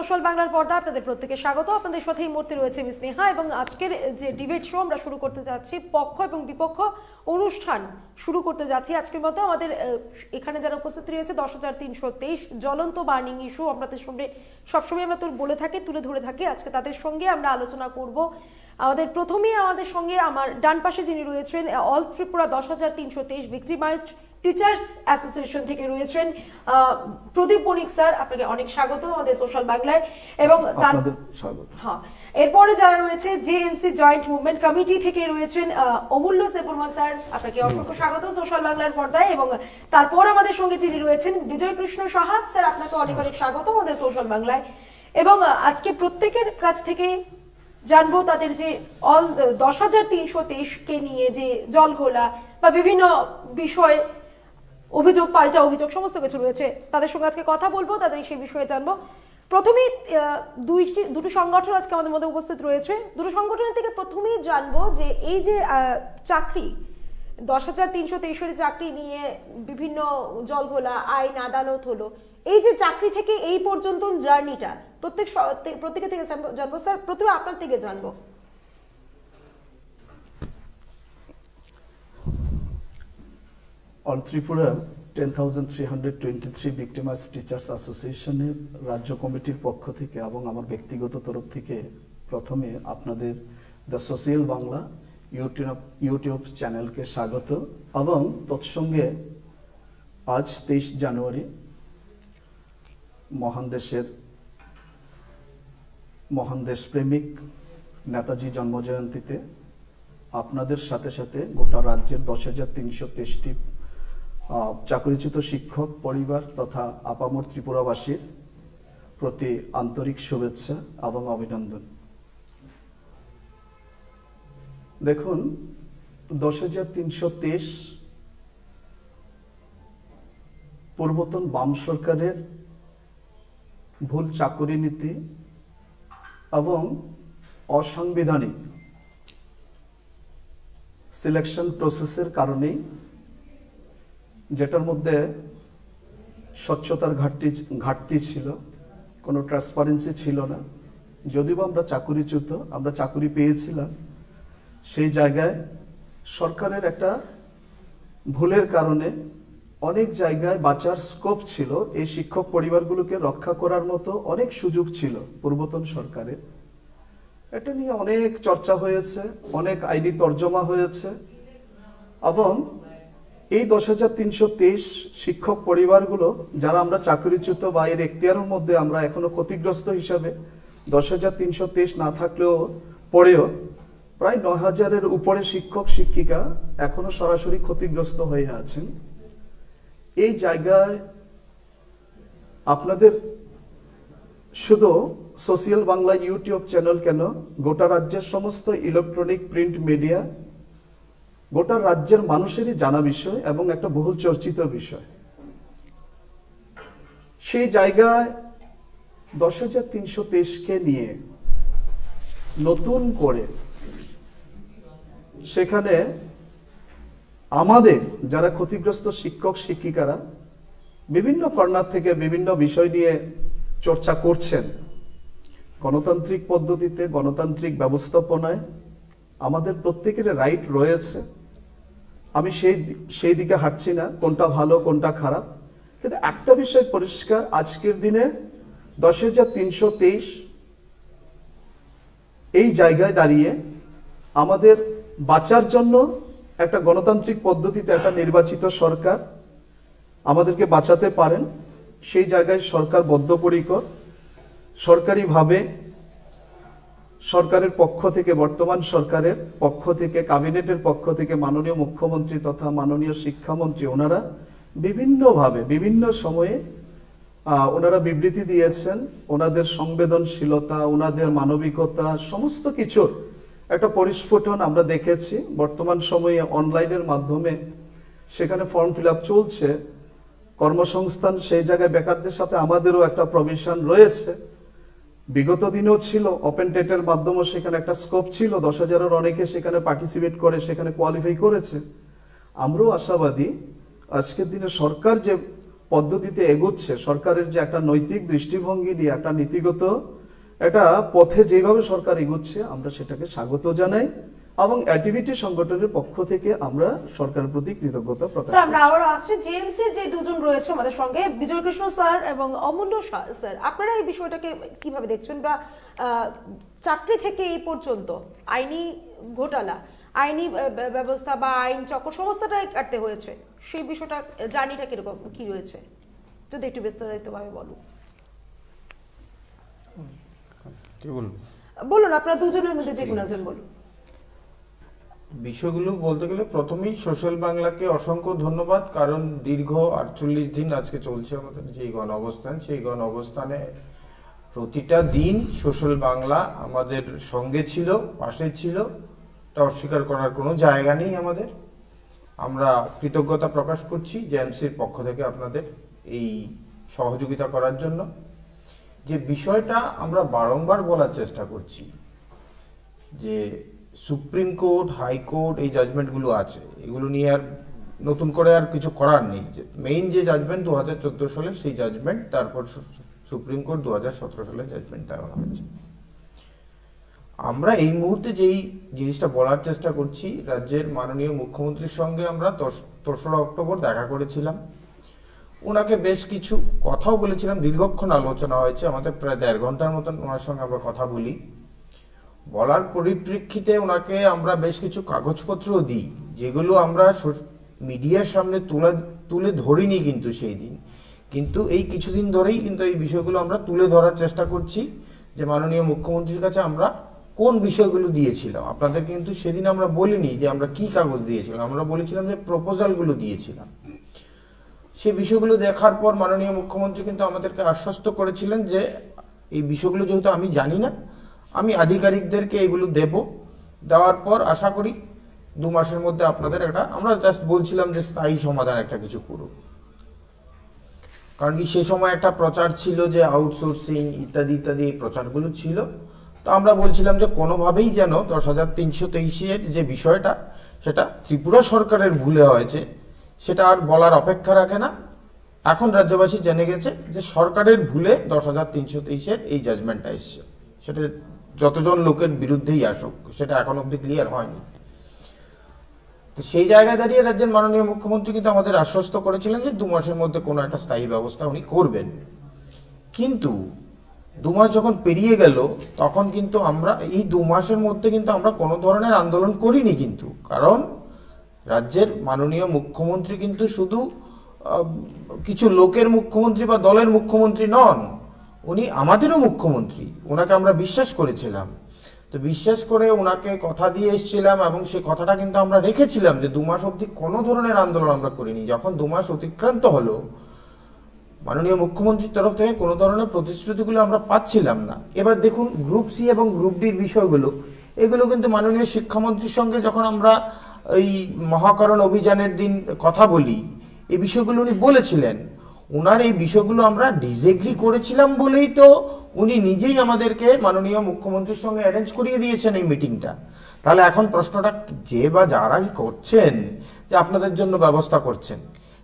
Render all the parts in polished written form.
Social বাংলার পর্দা আপনাদের প্রত্যেককে স্বাগত। আপনাদের সাথে এই মুহূর্তে রয়েছে মিস নেহা এবং আজকের যে ডিবেট শো আমরা শুরু করতে যাচ্ছি, পক্ষ এবং বিপক্ষ অনুষ্ঠান শুরু করতে যাচ্ছি। আজকের মতো আমাদের এখানে যারা উপস্থিত রয়েছে 10,323 জ্বলন্ত বার্নিং ইস্যু আপনাদের সঙ্গে সবসময় আমরা বলে থাকি, তুলে ধরে থাকি। আজকে তাদের সঙ্গে আমরা আলোচনা করব। প্রথমেই আমাদের সঙ্গে আমার ডান পাশে যিনি রয়েছেন all Tripura 10,323 victimised teachers association থেকে রয়েছেন প্রদীপ বণিক স্যার, আপনাকে অনেক স্বাগত আমাদের সোশ্যাল বাংলায়। এবং হ্যাঁ, এরপরে যারা রয়েছে জেএনসি জয়েন্ট মুভমেন্ট কমিটি থেকে রয়েছেন অমূল্য দেববর্মা স্যার, আপনাকে অসংখ্য স্বাগত সোশ্যাল বাংলার পর্দায়। এবং তারপর আমাদের সঙ্গে যিনি রয়েছেন বিজয় কৃষ্ণ সাহা স্যার, আপনাকে অনেক অনেক স্বাগত আমাদের সোশ্যাল বাংলায়। এবং আজকে প্রত্যেকের কাছ থেকে জানবো তাদের যে অল 10,323 কে নিয়ে যে জল ঘোলা বা বিভিন্ন বিষয় অভিযোগ, পাল্টা অভিযোগ সমস্ত কিছু রয়েছে, তাদের সঙ্গে আজকে কথা বলবো, তাদের সেই বিষয়ে জানবো। প্রথমেই দুটো সংগঠন আজকে আমাদের মধ্যে উপস্থিত রয়েছে। দুটো সংগঠনের থেকে প্রথমেই জানবো যে এই যে চাকরি 10,323 চাকরি নিয়ে বিভিন্ন জলঘোলা আইন আদালত হলো, এই যে চাকরি থেকে এই পর্যন্ত জার্নিটা প্রত্যেকে থেকে জানবো। স্যার প্রথমে আপনার থেকে জানবো। অল ত্রিপুরা 10,323 ভিক্টিমাইজড টিচার্স অ্যাসোসিয়েশনের রাজ্য কমিটির পক্ষ থেকে এবং আমার ব্যক্তিগত তরফ থেকে প্রথমে আপনাদের দ্য সোশ্যাল বাংলা ইউটিউব চ্যানেলকে স্বাগত। এবং তৎসঙ্গে আজ 23 জানুয়ারি মহান দেশপ্রেমিক নেতাজি জন্মজয়ন্তীতে আপনাদের সাথে সাথে গোটা রাজ্যের 10,323টি চাকরিচ্যুত শিক্ষক পরিবার তথা আপামর ত্রিপুরাবাসীর প্রতি আন্তরিক শুভেচ্ছা এবং অভিনন্দন। দেখুন, 10,323 পূর্বতন বাম সরকারের ভুল চাকরি নীতি এবং অসাংবিধানিক সিলেকশন প্রসেসের কারণেই, যেটার মধ্যে স্বচ্ছতার ঘাটতি ছিল, কোনো ট্রান্সপারেন্সি ছিল না। যদিও আমরা চাকুরিচ্যুত, আমরা চাকুরি পেয়েছিলাম, সেই জায়গায় সরকারের একটা ভুলের কারণে অনেক জায়গায় বাঁচার স্কোপ ছিল। এই শিক্ষক পরিবারগুলোকে রক্ষা করার মতো অনেক সুযোগ ছিল পূর্বতন সরকারের। এটা নিয়ে অনেক চর্চা হয়েছে, অনেক আইনি তর্জমা হয়েছে এবং এই 10,323 শিক্ষক পরিবারগুলো যারা আমরা চাকরিচ্যুত বা এর এখতিয়ারের মধ্যে আমরা এখনো ক্ষতিগ্রস্ত হিসাবে 10,323 না থাকলেও পরেও প্রায় 9,000-এর উপরে শিক্ষক শিক্ষিকা এখনো সরাসরি ক্ষতিগ্রস্ত হয়ে আছেন। এই জায়গায় আপনাদের শুধু সোশ্যাল বাংলা ইউটিউব চ্যানেল কেন, গোটা রাজ্যের সমস্ত ইলেকট্রনিক প্রিন্ট মিডিয়া, গোটা রাজ্যের মানুষেরই জানা বিষয় এবং একটা বহুল চর্চিত বিষয়। সেই জায়গায় 10,323কে নিয়ে নতুন করে সেখানে আমাদের যারা ক্ষতিগ্রস্ত শিক্ষক শিক্ষিকারা বিভিন্ন কর্নার থেকে বিভিন্ন বিষয় নিয়ে চর্চা করছেন। গণতান্ত্রিক পদ্ধতিতে, গণতান্ত্রিক ব্যবস্থাপনায় আমাদের প্রত্যেকের রাইট রয়েছে। আমি সেই দিকে হাঁটছি না, কোনটা ভালো কোনটা খারাপ। কিন্তু একটা বিষয় পরিষ্কার, আজকের দিনে 10,323 এই জায়গায় দাঁড়িয়ে আমাদের বাঁচার জন্য একটা গণতান্ত্রিক পদ্ধতিতে একটা নির্বাচিত সরকার আমাদেরকে বাঁচাতে পারেন। সেই জায়গায় সরকার বদ্ধপরিকর। সরকারিভাবে সরকারের পক্ষ থেকে, বর্তমান সরকারের পক্ষ থেকে, ক্যাবিনেটের পক্ষ থেকে মাননীয় মুখ্যমন্ত্রী তথা মাননীয় শিক্ষামন্ত্রী ওনারা বিভিন্নভাবে বিভিন্ন সময়ে ওনারা বিবৃতি দিয়েছেন। ওনাদের সংবেদনশীলতা, ওনাদের মানবিকতা সমস্ত কিছুর একটা পরিস্ফুটন আমরা দেখেছি। বর্তমান সময়ে অনলাইনের মাধ্যমে সেখানে ফর্ম ফিল আপ চলছে, কর্মসংস্থান, সেই জায়গায় বেকারদের সাথে আমাদেরও একটা প্রভিশন রয়েছে। বিগত দিনেও ছিল, ওপেন টেটের মাধ্যমে সেখানে একটা স্কোপ ছিল, 10,000-এর অনেকে সেখানে পার্টিসিপেট করে সেখানে কোয়ালিফাই করেছে। আমরাও আশাবাদী আজকের দিনে সরকার যে পদ্ধতিতে এগোচ্ছে, সরকারের যে একটা নৈতিক দৃষ্টিভঙ্গি নিয়ে একটা নীতিগত একটা পথে যেভাবে সরকার এগোচ্ছে, আমরা সেটাকে স্বাগত জানাই এবং অ্যাক্টিভিটি সংগঠনের পক্ষ থেকে আমরা সরকারের প্রতি কৃতজ্ঞতা প্রকাশ স্যার আমরা করছি। আবার আসছি জেএমসির যে দুজন রয়েছে আমাদের সঙ্গে, বিজয় কৃষ্ণ স্যার এবং অমূল্য স্যার, আপনারা এই বিষয়টাকে কিভাবে দেখছেন, বা চাকরি থেকে এই পর্যন্ত আইনি ঘোটালা, আইনি ব্যবস্থা বা আইন চক্র সমস্তটাই কাটতে হয়েছে, সেই বিষয়টা জার্নিটা কিরকম কি রয়েছে, যদি একটু বিস্তারিতভাবে বলুন। কি বলবো, বলুন আপনারা দুজনের মধ্যে যে কোনো একজন বলুন। বিষয়গুলো বলতে গেলে প্রথমেই সোশ্যাল বাংলাকে অসংখ্য ধন্যবাদ, কারণ দীর্ঘ 48 দিন আজকে চলছে আমাদের যে গণ অবস্থান, সেই গণ অবস্থানে প্রতিটা দিন সোশ্যাল বাংলা আমাদের সঙ্গে ছিল, পাশে ছিল, এটা অস্বীকার করার কোনো জায়গা নেই আমাদের। আমরা কৃতজ্ঞতা প্রকাশ করছি জেএমসির পক্ষ থেকে আপনাদের এই সহযোগিতা করার জন্য। যে বিষয়টা আমরা বারংবার বলার চেষ্টা করছি যে সুপ্রিম কোর্ট, হাইকোর্ট এই জাজমেন্টগুলো আছে, এগুলো নিয়ে আর নতুন করে আর কিছু করার নেই। যে মেইন যে জাজমেন্ট 2014 সালে সেই জাজমেন্ট, তারপর সুপ্রিম কোর্ট 2017 সালে জাজমেন্ট দেওয়া হয়েছে। আমরা এই মুহূর্তে যেই জিনিসটা বলার চেষ্টা করছি, রাজ্যের মাননীয় মুখ্যমন্ত্রীর সঙ্গে আমরা 3রা অক্টোবর দেখা করেছিলাম, ওনাকে বেশ কিছু কথাও বলেছিলাম, দীর্ঘক্ষণ আলোচনা হয়েছে আমাদের, প্রায় 1.5 ঘন্টার মতন ওনার সঙ্গে আমরা কথা বলি। বলার পরিপ্রেক্ষিতে ওনাকে আমরা বেশ কিছু কাগজপত্র দিই, যেগুলো আমরা মিডিয়ার সামনে তুলে ধরিনি কিন্তু সেই দিন, কিন্তু এই কিছুদিন ধরেই কিন্তু এই বিষয়গুলো আমরা তুলে ধরার চেষ্টা করছি যে মাননীয় মুখ্যমন্ত্রীর কাছে আমরা কোন বিষয়গুলো দিয়েছিলাম। আপনাদের কিন্তু সেদিন আমরা বলিনি যে আমরা কি কাগজ দিয়েছিলাম, আমরা বলেছিলাম যে প্রপোজালগুলো দিয়েছিলাম। সেই বিষয়গুলো দেখার পর মাননীয় মুখ্যমন্ত্রী কিন্তু আমাদেরকে আশ্বস্ত করেছিলেন যে এই বিষয়গুলো যেহেতু আমি জানি না, আমি আধিকারিকদেরকে এগুলো দেব, দেওয়ার পর আশা করি 2 মাসের মধ্যে আপনাদের একটা, আমরা জাস্ট বলছিলাম যে স্থায়ী সমাধান একটা কিছু করুন। কারণ কি সেই সময় একটা প্রচার ছিল যে আউটসোর্সিং ইত্যাদি ইত্যাদি, এই প্রচারগুলো ছিল। তো আমরা বলছিলাম যে কোনোভাবেই যেন 10,323-এর যে বিষয়টা, সেটা ত্রিপুরা সরকারের ভুলে হয়েছে, সেটা আর বলার অপেক্ষা রাখে না। এখন রাজ্যবাসী জেনে গেছে যে সরকারের ভুলে 10,323-এর এই জাজমেন্টটা এসছে, সেটা যতজন লোকের বিরুদ্ধেই আসুক, সেটা এখন অব্দি ক্লিয়ার হয়নি। তো সেই জায়গায় দাঁড়িয়ে রাজ্যের মাননীয় মুখ্যমন্ত্রী কিন্তু আমাদের আশ্বস্ত করেছিলেন যে 2 মাসের মধ্যে কোনো একটা স্থায়ী ব্যবস্থা উনি করবেন। কিন্তু 2 মাস যখন পেরিয়ে গেল, তখন কিন্তু আমরা এই 2 মাসের মধ্যে কিন্তু আমরা কোনো ধরনের আন্দোলন করিনি কিন্তু, কারণ রাজ্যের মাননীয় মুখ্যমন্ত্রী কিন্তু শুধু কিছু লোকের মুখ্যমন্ত্রী বা দলের মুখ্যমন্ত্রী নন, উনি আমাদেরও মুখ্যমন্ত্রী। ওনাকে আমরা বিশ্বাস করেছিলাম, তো বিশ্বাস করে ওনাকে কথা দিয়ে এসেছিলাম এবং সেই কথাটা কিন্তু আমরা রেখেছিলাম যে 2 মাস অবধি কোনো ধরনের আন্দোলন আমরা করিনি। যখন 2 মাস অতিক্রান্ত হলো, মাননীয় মুখ্যমন্ত্রীর তরফ থেকে কোনো ধরনের প্রতিশ্রুতিগুলো আমরা পাচ্ছিলাম না। এবার দেখুন গ্রুপ সি এবং গ্রুপ ডির বিষয়গুলো, এগুলো কিন্তু মাননীয় শিক্ষামন্ত্রীর সঙ্গে যখন আমরা এই মহাকরণ অভিযানের দিন কথা বলি, এই বিষয়গুলো উনি বলেছিলেন। ওনার এই বিষয়গুলো আমরা ডিসএগ্রি করেছিলাম বলেই তো উনি নিজেই আমাদেরকে মাননীয় মুখ্যমন্ত্রীর সঙ্গে অ্যারেঞ্জ করিয়ে দিয়েছেন এই মিটিংটা। তাহলে এখন প্রশ্নটা যে বা যারাই করছেন যে আপনাদের জন্য ব্যবস্থা করছেন,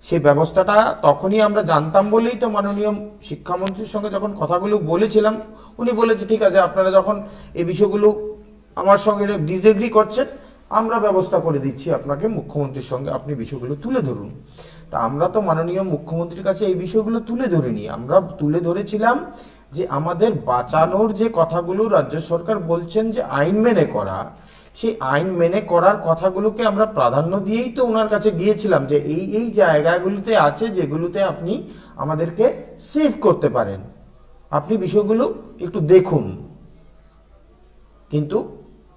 সেই ব্যবস্থাটা তখনই আমরা জানতাম বলেই তো মাননীয় শিক্ষামন্ত্রীর সঙ্গে যখন কথাগুলো বলেছিলাম, উনি বলেছে ঠিক আছে, আপনারা যখন এই বিষয়গুলো আমার সঙ্গে ডিসএগ্রি করছেন, আমরা ব্যবস্থা করে দিচ্ছি আপনাকে, মুখ্যমন্ত্রীর সঙ্গে আপনি বিষয়গুলো তুলে ধরুন। তা আমরা তো মাননীয় মুখ্যমন্ত্রীর কাছে এই বিষয়গুলো তুলে ধরিনি, আমরা তুলে ধরেছিলাম যে আমাদের বাঁচানোর যে কথাগুলো রাজ্য সরকার বলছেন যে আইন মেনে করা, সেই আইন মেনে করার কথাগুলোকে আমরা প্রাধান্য দিয়েই তো ওনার কাছে গিয়েছিলাম যে এই এই জায়গাগুলোতে আছে যেগুলোতে আপনি আমাদেরকে সেভ করতে পারেন, আপনি বিষয়গুলো একটু দেখুন। কিন্তু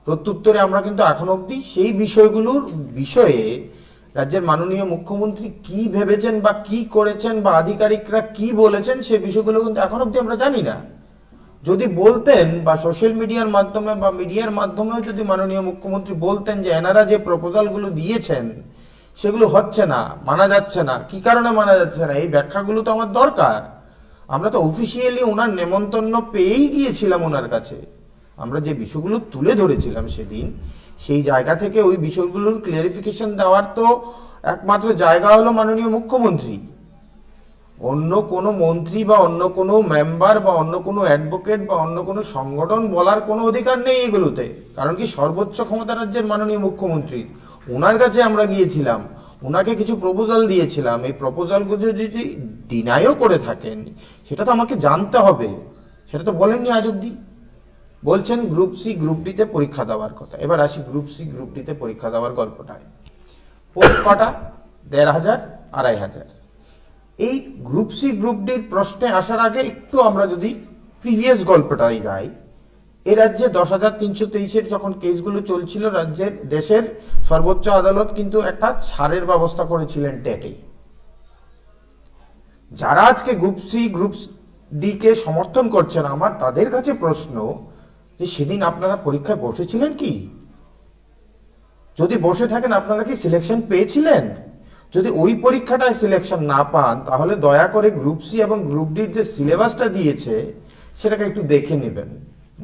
প্রত্যুত্তরে আমরা কিন্তু এখন অবধি সেই বিষয়গুলোর বিষয়ে রাজ্যের মাননীয় মুখ্যমন্ত্রী কি ভেবেছেন বা কি করেছেন বা আধিকারিকরা কি বলেছেন, সে বিষয়গুলো কিন্তু এখন অবধি আমরা জানি না। যদি বলতেন বা সোশ্যাল মিডিয়ার মাধ্যমে বা মিডিয়ার মাধ্যমেও যদি মাননীয় মুখ্যমন্ত্রী বলতেন যে এনারা যে প্রপোজালগুলো দিয়েছেন সেগুলো হচ্ছে না, মানা যাচ্ছে না, কি কারণে মানা যাচ্ছে না, এই ব্যাখ্যাগুলো তো আমার দরকার। আমরা তো অফিসিয়ালি ওনার নেমন্তন্ন পেয়েই গিয়েছিলাম ওনার কাছে, আমরা যে বিষয়গুলো তুলে ধরেছিলাম সেদিন, সেই জায়গা থেকে ওই বিষয়গুলোর ক্লিয়ারিফিকেশন দেওয়ার তো একমাত্র জায়গা হলো মাননীয় মুখ্যমন্ত্রী। অন্য কোনো মন্ত্রী বা অন্য কোনো মেম্বার বা অন্য কোনো অ্যাডভোকেট বা অন্য কোনো সংগঠন বলার কোনো অধিকার নেই এগুলোতে। কারণ কি, সর্বোচ্চ ক্ষমতা রাজ্যের মাননীয় মুখ্যমন্ত্রী, ওনার কাছে আমরা গিয়েছিলাম, ওনাকে কিছু প্রপোজাল দিয়েছিলাম। এই প্রপোজালগুলো যদি ডিনাইও করে থাকেন, সেটা তো আমাকে জানতে হবে। সেটা তো বলেননি আজ অব্দি। বলছেন গ্রুপ সি গ্রুপ ডিতে পরীক্ষা দেওয়ার কথা। এবার আসি গ্রুপ সি গ্রুপ ডিতে পরীক্ষা দেওয়ার গল্পটায়। পোস্ট কটা? 1,500, 2,500। এই গ্রুপ সি গ্রুপ ডির প্রশ্নে আসার আগে একটু আমরা যদি প্রিভিয়াস গল্পটাই যাই, এই রাজ্যে 10,323-এর যখন কেসগুলো চলছিল, দেশের সর্বোচ্চ আদালত কিন্তু একটা ছাড়ের ব্যবস্থা করেছিলেন টেটে। যারা আজকে গ্রুপ সি গ্রুপ ডি কে সমর্থন করছেন, আমার তাদের কাছে প্রশ্ন যে সেদিন আপনারা পরীক্ষায় বসেছিলেন কি? যদি বসে থাকেন, আপনারা কি সিলেকশন পেয়েছিলেন? যদি ওই পরীক্ষাটায় সিলেকশন না পান, তাহলে দয়া করে গ্রুপ সি এবং গ্রুপ ডির যে সিলেবাসটা দিয়েছে সেটাকে একটু দেখে নেবেন।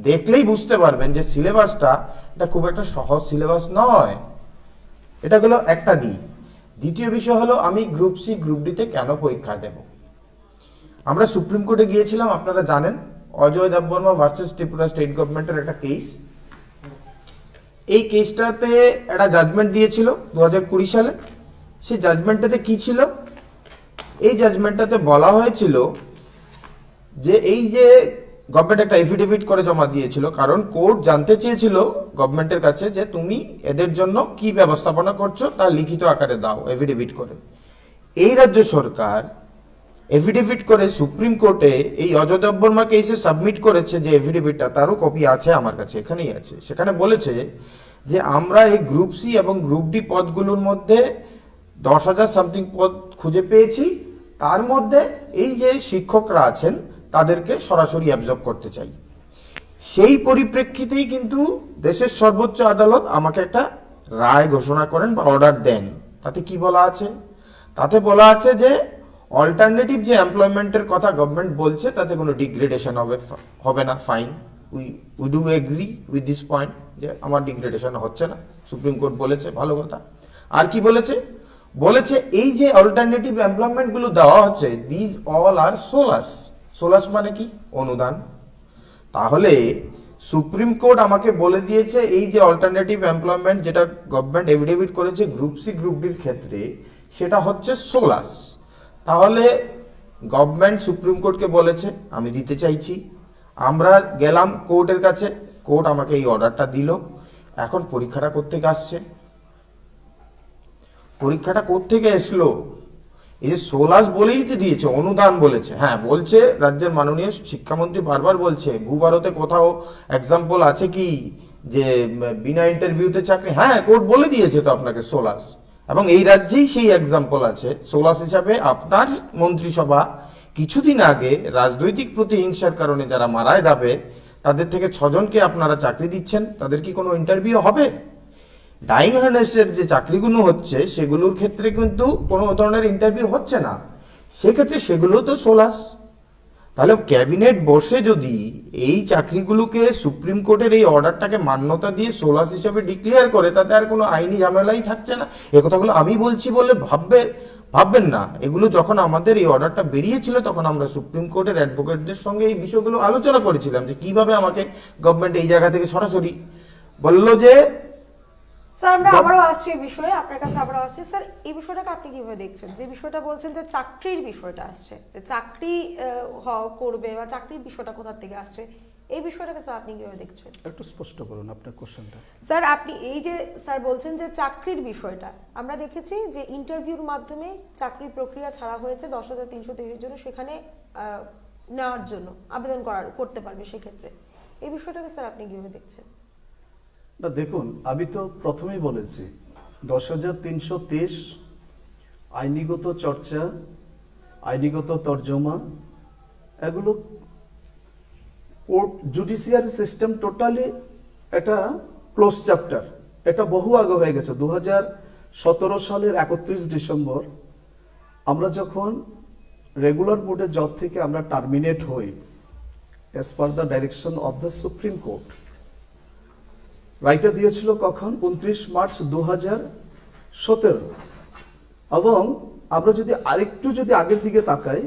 দেখলেই বুঝতে পারবেন যে সিলেবাসটা এটা খুব একটা সহজ সিলেবাস নয়। এটা হলো একটা দিক। দ্বিতীয় বিষয় হলো, আমি গ্রুপ সি গ্রুপ ডিতে কেন পরীক্ষা দেব? আমরা সুপ্রিম কোর্টে গিয়েছিলাম, আপনারা জানেন, অজয় দেববর্মা ভার্সেস ত্রিপুরা স্টেট গভর্নমেন্টের একটা কেস। এই কেসটাতে একটা জাজমেন্ট দিয়েছিল 2020 সালে। সেই জাজমেন্টটাতে কি ছিল? এই জাজমেন্টটাতে বলা হয়েছিল যে এই যে গভর্নমেন্ট একটা এফিডেভিট করে জমা দিয়েছিল, কারণ কোর্ট জানতে চেয়েছিল গভর্নমেন্টের কাছে যে তুমি এদের জন্য কি ব্যবস্থাপনা করছো তা লিখিত আকারে দাও এফিডেভিট করে। এই রাজ্য সরকার এফিডেভিট করে সুপ্রিম কোর্টে এই অজয় দেববর্মা কেসে সাবমিট করেছে। যে এফিডেভিটটা, তারও কপি আছে আমার কাছে, এখানেই আছে। সেখানে বলেছে যে আমরা এই গ্রুপ সি এবং গ্রুপ ডি পদগুলোর মধ্যে 10,000 সামথিং পদ খুঁজে পেয়েছি। তার মধ্যে এই যে শিক্ষকরা আছেন তাদেরকে সরাসরি অ্যাবজর্ব করতে চাই। সেই পরিপ্রেক্ষিতেই কিন্তু দেশের সর্বোচ্চ আদালত আমাকে একটা রায় ঘোষণা করেন বা অর্ডার দেন। তাতে কি বলা আছে? তাতে বলা আছে যে অল্টারনেটিভ যে এমপ্লয়মেন্টের কথা গভর্নমেন্ট বলছে, তাতে কোনো ডিগ্রেডেশন হবে না। Fine, we do agree with this point, যে আমার ডিগ্রেডেশন হচ্ছে না। সুপ্রিম কোর্ট বলেছে, ভালো কথা। আর কি বলেছে? বলেছে এই যে অল্টারনেটিভ এমপ্লয়মেন্ট গুলো দেওয়া হচ্ছে, দিস অল আর সোলাস। সোলাস মানে কি? অনুদান। তাহলে সুপ্রিম কোর্ট আমাকে বলে দিয়েছে এই যে অল্টারনেটিভ এমপ্লয়মেন্ট যেটা গভর্নমেন্ট এফিডেভিট করেছে গ্রুপ সি গ্রুপ ডির ক্ষেত্রে, সেটা হচ্ছে সোলাস। তাহলে গভর্নমেন্ট সুপ্রিম কোর্টকে বলেছে আমি দিতে চাইছি। আমরা গেলাম কোর্টের কাছে, কোর্ট আমাকে এই অর্ডারটা দিল। এখন পরীক্ষাটা কোত্থেকে আসছে? পরীক্ষাটা কোত্থেকে এসলো? এই যে সোলাস বলেই তো দিয়েছে, অনুদান বলেছে। হ্যাঁ, বলছে রাজ্যের মাননীয় শিক্ষামন্ত্রী বারবার বলছে, ভূভারতে কোথাও এক্সাম্পল আছে কি যে বিনা ইন্টারভিউতে চাকরি? হ্যাঁ, কোর্ট বলে দিয়েছে তো আপনাকে সোলাস। এবং এই রাজ্যেই সেই এক্সাম্পল আছে। সোলাস হিসাবে আপনার মন্ত্রিসভা কিছুদিন আগে রাজনৈতিক প্রতিহিংসার কারণে যারা মারা যাবে, তাদের থেকে 6 জনকে আপনারা চাকরি দিচ্ছেন। তাদের কি কোনো ইন্টারভিউ হবে? ডাইং হার্নেসের যে চাকরিগুলো হচ্ছে, সেগুলোর ক্ষেত্রে কিন্তু কোনো ধরনের ইন্টারভিউ হচ্ছে না। সেক্ষেত্রে সেগুলো তো সোলাস। তাহলে ক্যাবিনেট বসে যদি এই চাকরিগুলোকে সুপ্রিম কোর্টের এই অর্ডারটাকে মান্যতা দিয়ে সোলাস হিসেবে ডিক্লেয়ার করে, তাতে আর কোনো আইনি ঝামেলাই থাকছে না। এ কথাগুলো আমি বলছি বলে ভাববেন না। এগুলো যখন আমাদের এই অর্ডারটা বেরিয়েছিল, তখন আমরা সুপ্রিম কোর্টের অ্যাডভোকেটদের সঙ্গে এই বিষয়গুলো আলোচনা করেছিলাম যে কিভাবে আমাকে গভর্নমেন্ট এই জায়গা থেকে সরাসরি বললো যে। স্যার, আমরা আবারও আসছি এই বিষয়ে, আপনার কাছে আবারও আসছি। স্যার, এই বিষয়টাকে আপনি কিভাবে দেখছেন? যে বিষয়টা বলছেন যে চাকরির বিষয়টা আসছে, যে চাকরি করবে বা চাকরির বিষয়টা কোথা থেকে আসছে, এই বিষয়টাকে স্যার আপনি কিভাবে দেখছেন? একটু স্পষ্ট করুন আপনার কোশ্চেনটা। স্যার, আপনি এই যে স্যার বলছেন যে চাকরির বিষয়টা, আমরা দেখেছি যে ইন্টারভিউর মাধ্যমে চাকরির প্রক্রিয়া ছাড়া হয়েছে 10,323 জন্য, সেখানে নেওয়ার জন্য আবেদন করতে পারবে সেক্ষেত্রে। এই বিষয়টাকে স্যার আপনি কিভাবে দেখছেন? না দেখুন, আমি তো প্রথমেই বলেছি 10,323 আইনিগত চর্চা, আইনিগত তর্জমা, এগুলো কোর্ট জুডিশিয়ারি সিস্টেম টোটালি এটা ক্লোজ চ্যাপ্টার। এটা বহু আগে হয়ে গেছে। 2017 সালের 31 ডিসেম্বর আমরা যখন রেগুলার বোর্ডে জব থেকে আমরা টার্মিনেট হই as per the direction of the supreme court, রাইটটা দিয়েছিল কখন? 29 মার্চ 2017। এবং আমরা যদি আরেকটু আগের দিকে তাকাই,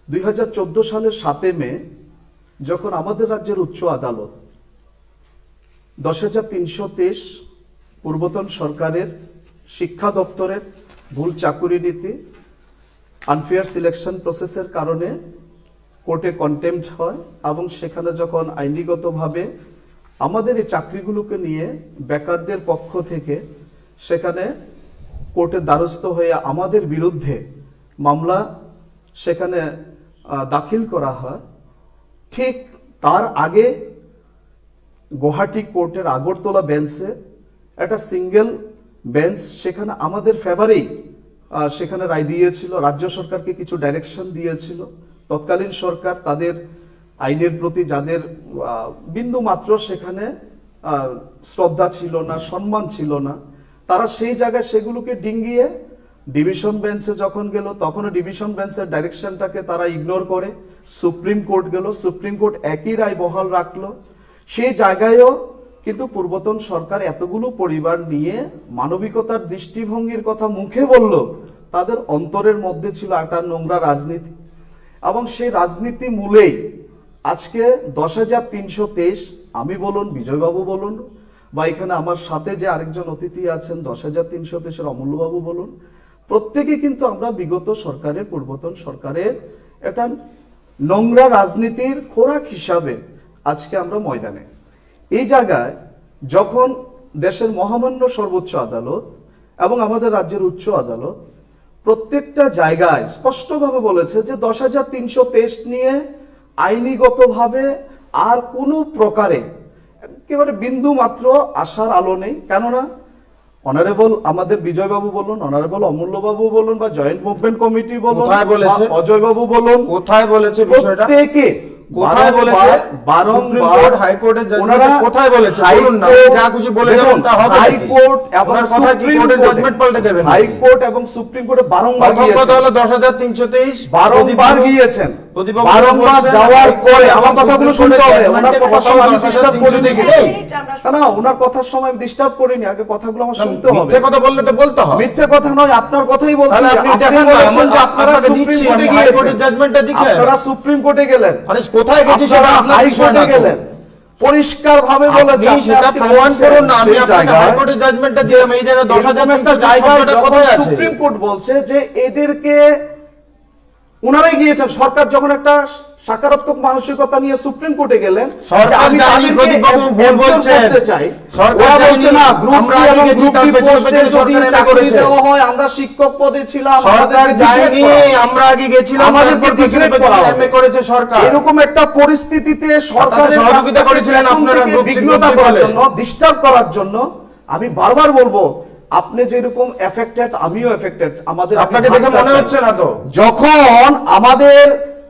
2014 সালের 7 মে যখন আমাদের রাজ্যের উচ্চ আদালত 10,323 পূর্বতন সরকারের শিক্ষা দপ্তরের ভুল চাকুরি নীতি, আনফেয়ার সিলেকশন প্রসেসের কারণে কোর্টে কন্টেম্পট হয় এবং সেখানে যখন আইনিগতভাবে আমাদের এই চাকরিগুলোকে নিয়ে বেকারদের পক্ষ থেকে সেখানে কোর্টের দ্বারস্থ হয়ে আমাদের বিরুদ্ধে মামলা সেখানে দাখিল করা হয়, ঠিক তার আগে গুয়াহাটি কোর্টের আগরতলা বেঞ্চে একটা সিঙ্গেল বেঞ্চ সেখানে আমাদের ফেভারেই সেখানে রায় দিয়েছিল। রাজ্য সরকারকে কিছু ডাইরেকশন দিয়েছিল। তৎকালীন সরকার তাদের আইনের প্রতি যাদের বিন্দু মাত্র সেখানে শ্রদ্ধা ছিল না, সম্মান ছিল না, তারা সেই জায়গায় সেগুলোকে ডিঙ্গিয়ে ডিভিশন বেঞ্চে যখন গেল তখনও ডিভিশন বেঞ্চের ডাইরেকশনটাকে তারা ইগনোর করে সুপ্রিম কোর্ট গেল। সুপ্রিম কোর্ট একই রায় বহাল রাখলো। সেই জায়গায়ও কিন্তু পূর্বতন সরকার এতগুলো পরিবার নিয়ে মানবিকতার দৃষ্টিভঙ্গির কথা মুখে বলল, তাদের অন্তরের মধ্যে ছিল একটা নোংরা রাজনীতি। এবং সেই রাজনীতি মূলেই আজকে 10,323, আমি বলুন, বিজয়বাবু বলুন, বা এখানে আমার সাথে যে আরেকজন অতিথি আছেন 10,323 অমূল্যবাবু বলুন, প্রত্যেকে কিন্তু আমরা বিগত সরকারের, পূর্বতন সরকারের একটা নোংরা রাজনীতির খোরাক হিসাবে আজকে আমরা ময়দানে। এই জায়গায় যখন দেশের মহামান্য সর্বোচ্চ আদালত এবং আমাদের রাজ্যের উচ্চ আদালত প্রত্যেকটা জায়গায় স্পষ্টভাবে বলেছে যে 10,323 নিয়ে আইনিগতভাবে আর কোনো প্রকারে একেবারে বিন্দু মাত্র আশার আলো নেই। কেননা অনারেবল আমাদের বিজয়বাবু বলুন, অনারেবল অমূল্যবাবু বলুন, বা জয়েন্ট মুভমেন্ট কমিটি বলুন, কোথায় বলেছে? অজয়বাবু বলুন, কোথায় বলেছে বিষয়টা? প্রত্যেকে কোথায় বলেছে? সুপ্রিম কোর্ট, হাইকোর্টের জাজমেন্টে কোথায় বলেছে? বলুন না, যা খুশি বলে যাবেন তা হবে নাকি? হাইকোর্ট এবং ওনার কথা কি কোর্টের জাজমেন্ট পাল্টে দেবেন? হাইকোর্ট এবং সুপ্রিম কোর্টে বারংবার প্রথম কথা গিয়েছেন, হলো 10,323 বারংবার গিয়েছেন, প্রতিবাবু বারংবার বলছেন, যাওয়ার পরে আমার এবং কথাগুলো সুপ্রিম শুনতে হবে। কোর্টের ওনার কথার সময় আমি ডিস্টার্ব করিনি। 10,323 না, ওনার কথার সময় আমি ডিস্টার্ব করিনি, আগে কথাগুলো আমার শুনতে হবে। মিথ্যে কথা বললে তো বলতে হবে। মিথ্যে কথা নয়, আপনার কথাই বলছি। তাহলে আপনি আপনি দেখেন না, বলেছেন যে আপনারা আপনাকে সুপ্রিম দিচ্ছি, কোর্টে আমি গিয়েছেন, হাইকোর্টের জাজমেন্টটা দেখেন। আপনারা সুপ্রিম কোর্টে গেলেন, আরে কোথায় গেছি সেটা আপনারা আপনার বিষয় না হাইকোর্টে তো। গেলেন, পরিষ্কার ভাবে বলেছেন, আপনি সেটা আজকে প্রমাণ বলছেন, করুন না। আমি সেই আপনাকে জায়গায় হাইকোর্টের জাজমেন্টটা দিলাম, এই জায়গায় এরকম একটা 10,323 জায়গায় শব্দটা যখন কোথায় আছে? সুপ্রিম কোর্ট বলছে যে এদেরকে, ওনারাই গিয়েছেন, সরকার যখন একটা সকারাত্মক মানসিকতা নিয়ে সুপ্রিম কোর্টে গেলেন, সরকার আমি যায়নি, তাদেরকে প্রদীপবাবু ভুল একজন বলছেন। করতে চাই। সরকার ওরা বলছে যায়নি, না, গ্রুপ আমরা সি আগে এবং গেছি, গ্রুপ তার ডি পেছনে পোস্টে পেছনে যদি সরকার এমনি চাকরি করেছে। দেওয়া হয়, আমরা শিক্ষক পদে ছিলাম, সরকার আমাদেরকে যায়নি, ডিগ্রেড করা হয়। আমরা আগে গেছিলাম, আমাদেরকে তারপর পেছনে ডিগ্রেড পেছনে করা হয়। এমএ করেছে সরকার। এরকম একটা পরিস্থিতিতে সরকারের সহযোগিতা কাছ করেছিলেন থেকে আপনারা পেছন থেকে গ্রুপ সি, বিঘ্নতা গ্রুপ ডি করার বলে। জন্য, ডিস্টার্ব করার জন্য আমি বারবার বলবো, আপনি যেরকম এফেক্টেড, আমিও এফেক্টেড। আমাদের আপনাকে দেখে মনে হচ্ছে না তো? যখন আমাদের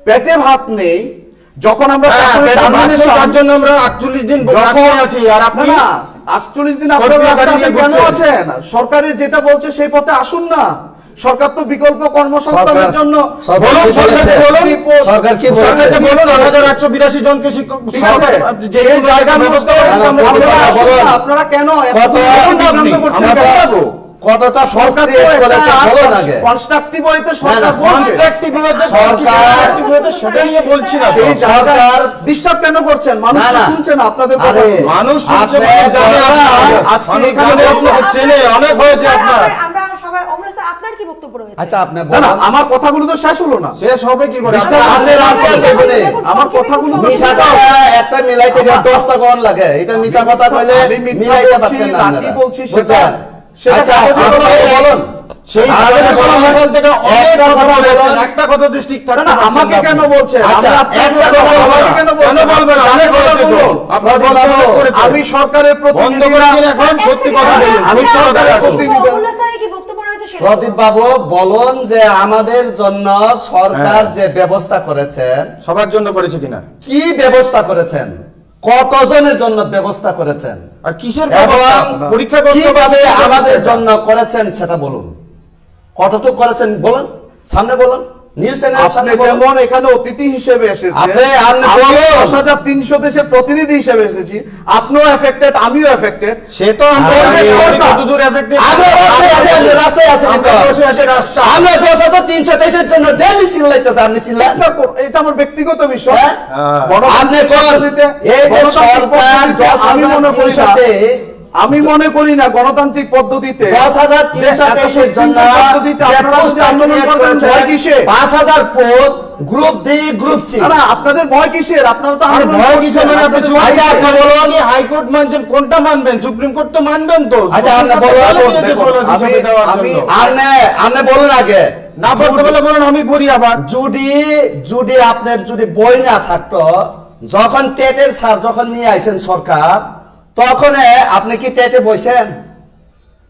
পেটে ভাত নেই, যখন আমরা হ্যাঁ, চাকরির পেটে ভাত নেই, termination- তার জন্য আমরা 48 দিন রাস্তায় আছি, আর আপনি না, 48 দিন আপনারা স্করপিও রাস্তায় গাড়ি নিয়ে কেন ঘুরছেন? আছেন? সরকারের যেটা বলছে সেই পথে আসুন না। সরকার তো বিকল্প কর্মসংস্থানের জন্য সরকার বলুন, কি বলেছে? সরকারকে বলুন, সরকার কি বলেছে? সরকারকে বলুন 8,882 জনকে শিক্ষক ঠিক আছে, যে সেই জায়গার ব্যবস্থা মধ্যে করতে আমরা আপনারা আপনারা বলবো। আসুন বলুন। না, আপনারা কেন এত কত বিভ্রান্ত করছেন? আমরা বলবো। কতটা সরকার সংস্কৃত করেছে বলুন আগে। কনস্ট্রাকটিভ হইতে না, সরকার বলছে। কনস্ট্রাকটিভ ওয়েতে সরকার- সেটা নিয়ে বলছি না তো। সেই জায়গায় সরকার ডিস্টার্ব কেন করছেন? মানুষ না, তো না। শুনছে না আপনাদের কথা। আরে, মানুষ শুনছে, আপনি মানুষ জানে বলেন আপনার। না, আজকে মানুষ এখানে জানে, বসে- আপনাকে চেনে, অনেক হয়েছে আপনার। আমরা সবার অমর স্যার, আপনার কি বক্তব্য রয়েছে? আচ্ছা আপনি না, না, বলুন। আমার কথাগুলো তো শেষ হলো না। শেষ হবে কি করে? আপনাদের আছে সেগুলি। আমার কথাগুলো তো মিশা শোনো। কথা একটা মিলাইতে গেলে 10টা কোন লাগে, এটা মিশা কথা কইলে আমি মিথ্যা মিলাইতে বলছি, পারতেন না লাঠি আপনারা। বলছি, বুঝছেন? সেটা আচ্ছা কাগজে আপনি কলমে বলুন। সেই আপনি কাগজে বলুন। কলমে থেকে অনেক একটা কথা কথা বলেছেন, বলুন। একটা কথা তো ঠিক না, থাকতে না, পারছেন আমাকে না কেন আপনি। বলছেন? আচ্ছা, আমি আপনাকে একটা বলবো, কথা আমাকে বলুন। কেন কেন বলছেন? বলবেন? অনেক হয়েছে তো। আপনার বলুন। অনেক করেছেন। আমি সরকারের বন্ধ প্রতিনিধি করে না। দিন এখন, সত্যি কথা বলুন। আমি সত্যি কথা সরকারের আসুন। প্রতিনিধি। অমূল্য স্যারের কি বক্তব্য রয়েছে সেটা প্রদীপ বাবু বলুন যে আমাদের জন্য সরকার যে ব্যবস্থা করেছেন, সবার জন্য করেছে কিনা? কি ব্যবস্থা করেছেন, কতজনের জন্য ব্যবস্থা করেছেন, আর কিসের এবং ব্যবস্থা? পরীক্ষা ব্যবস্থা কিভাবে বা- আমাদের জন্য করেছেন সেটা বলুন। কতটুকু করেছেন বলুন, সামনে বলুন, নিউজ চ্যানেল আপনি সামনে বলুন। যেমন এখানে অতিথি হিসেবে এসেছেন, আপনি- আপনি আমি বলুন। 10,300 দেশের প্রতিনিধি হিসেবে এসেছি, আপনিও এফেক্টেড, আমিও এফেক্টেড। সে তো আমরা আরে, কতদূর এফেক্টেড? আগে রাস্তায় আছেন, রাস্তায় আছেন আমরা বসে আছি রাস্তা। আমরা 10,323 জন্য ডেইলি চিল্লাইতেছে, আপনি চিল্লান। এটা আমার ব্যক্তিগত বিষয়। হ্যাঁ? গণতান্ত্রিক আপনি কোন পদ্ধতিতে- এই যে গণতান্ত্রিক সরকার পদ্ধতিতে আমি মনে করি না 10,323 আমি মনে করি না গণতান্ত্রিক পদ্ধতিতে 10,323 এর জন্য পদ্ধতিতে আপনারা যদি আন্দোলন করতেন, ভয় কিসের? 5,000 post group D group C. না, আপনাদের ভয় কিসের? আপনারা তো আর আন্দোলন ভয় করছেন। কিসের? মানে আপনি আপনাদের সুপ্রিম আচ্ছা, কোর্ট আপনি মানছেন বলুন। কি হাইকোর্ট মানছেন, কোনটা মানবেন? সুপ্রিম কোর্ট তো মানবেন তো। আচ্ছা, আপনি সুপ্রিম কোর্ট বলুন, বলে দিয়েছে দেখুন, 16 হিসাবে দেওয়ার আমি- জন্য। আপনি বলুন আগে, না বলতে বলে বলুন, আমি পড়ি আবার। যদি আপনার যদি বই না থাকতো, যখন টেটের স্যার যখন নিয়ে আইছেন সরকার, তখন আপনি কি টেটে বইছেন?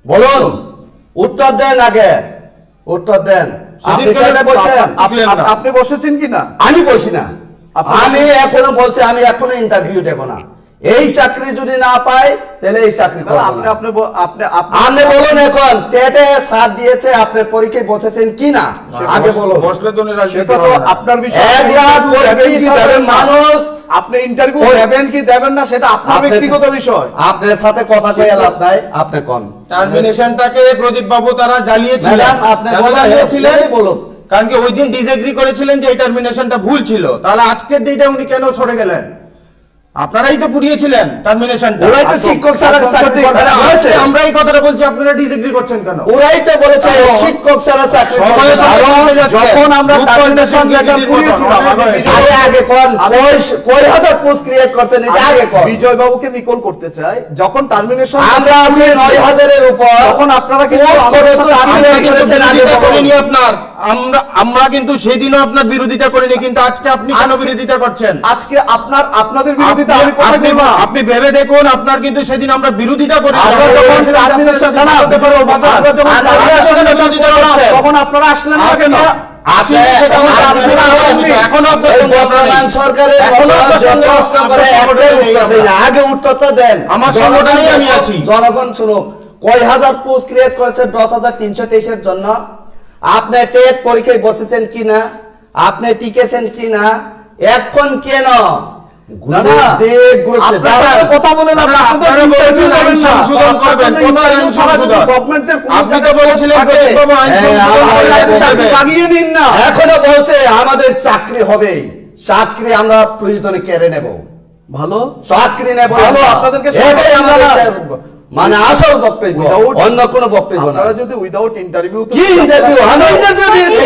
বলুন, উত্তর দেন আগে, উত্তর দেন। আপনি সেদিনকে টেটে বইছেন? আপনি বসেছেন কি না? আমি বসি না। আপনি আমি এখনো বলছি, আমি এখনো ইন্টারভিউ দেব না। এই চাকরি যদি না পাই, তাহলে এই চাকরি না, করব আপনি না। আপনি আপনি আপনি বলুন এখন, টেটে স্যার দিয়েছে, আপনি পরীক্ষায় বসেছেন কি না? আগে বলুন। বসলে তো রাজনীতি সেটা তো হবে না। আপনার বিষয়। 1,35,000 মানুষ আপনি ইন্টারভিউ দেবেন কি দেবেন না সেটা আপনার ব্যক্তিগত বিষয়। আপনার সাথে কথা কয়ে লাভ নাই, আপনি কোন টার্মিনেশনটাকে প্রদীপ বাবু তারা জ্বালিয়েছিলেন। ম্যাডাম, আপনি কেন বলুন, জ্বালিয়েছিলেন? আপনি বলুন। কারণ কি ওই দিন ডিসএগ্রি করেছিলেন যে এই টার্মিনেশনটা ভুল ছিল। তাহলে আজকের ডেটে উনি কেন সরে গেলেন? আপনারাই তো পুড়িয়েছিলেন টার্মিনেশনটা। ওরাই তো শিক্ষক ছাড়া চাকরি করবে না বলেছে। আমরা এই কথাটা বলছি, আপনারা ডিসএগ্রি করছেন কেন? ওরাই তো বলেছে কারণ শিক্ষক ছাড়া চাকরি করবে সময়ের না। সাথে বদলে যাচ্ছে। যখন আমরা গ্রুপ টার্মিনেশন পলিটিক্স যেটা নীতির পুড়িয়েছিলাম, কথা, আরে আগে কোন কয় হাজার পোস্ট ক্রিয়েট করছেন, এটা আগে কোন। বিজয় বাবুকে নিকল করতে চাই। যখন টার্মিনেশন আমরা আছি 9,000-এর উপর। তখন আপনারা কিন্তু পোস্ট আমাদের করেছেন, সাথে আসলে আমরা কিন্তু করেছেন, আগে বিরোধিতা বলুন। করিনি আপনার। আমরা কিন্তু সেদিনও আপনার বিরোধিতা করিনি, কিন্তু আজকে আপনি কেন আজকে- বিরোধিতা করছেন? আজকে আপনাদের বিরোধিতা আমি কোথায় আপনি করব? আপনি ভেবে দেখুন, আপনার কিন্তু সেদিন আমরা বিরোধিতা করি। আমরা যখন টার্মিনেশন তখন আপনারা আসলেন না কেন? আসলে সেটা হচ্ছে আপনাদের আলাদা বিষয়। এখনো আপনার এই সঙ্গে আমরা নেই। বর্তমান সরকারের এখনো আপনার সঙ্গে প্রশ্ন করে আপনার একটাই সংগঠনে উত্তর দেয় না। আগে উত্তরটা দেন। আমার সংগঠনেই আমি আছি। জনগণ শুনুক, কয় হাজার পোস্ট ক্রিয়েট করেছেন 10,323-এর জন্য? আপনি টেট পরীক্ষায় বসেছেন কিনা? আপনি টিকেছেন কিনা? এখন কেন না, না, আপনারা কথা বলেন, আপনারা বলেছেন আইন সংশোধন করবেন। কোথায় আইন সংশোধন? আপনি তো বলেছিলেন প্রদীপবাবু আইন সংশোধন করে লাগিয়ে নিন না। এখনো বলছে আমাদের চাকরি হবে, চাকরি আমরা প্রয়োজনে কেড়ে নেব, ভালো চাকরি নেব ভালো, আমরা। আপনাদেরকে এটাই আমাদের না। শেষ, মানে আসল বক্তব্য, Without- অন্য কোনো বক্তব্য না। আপনারা যদি উইদাউট ইন্টারভিউ কি ইন্টারভিউ? আমরা ইন্টারভিউ দিয়েছি।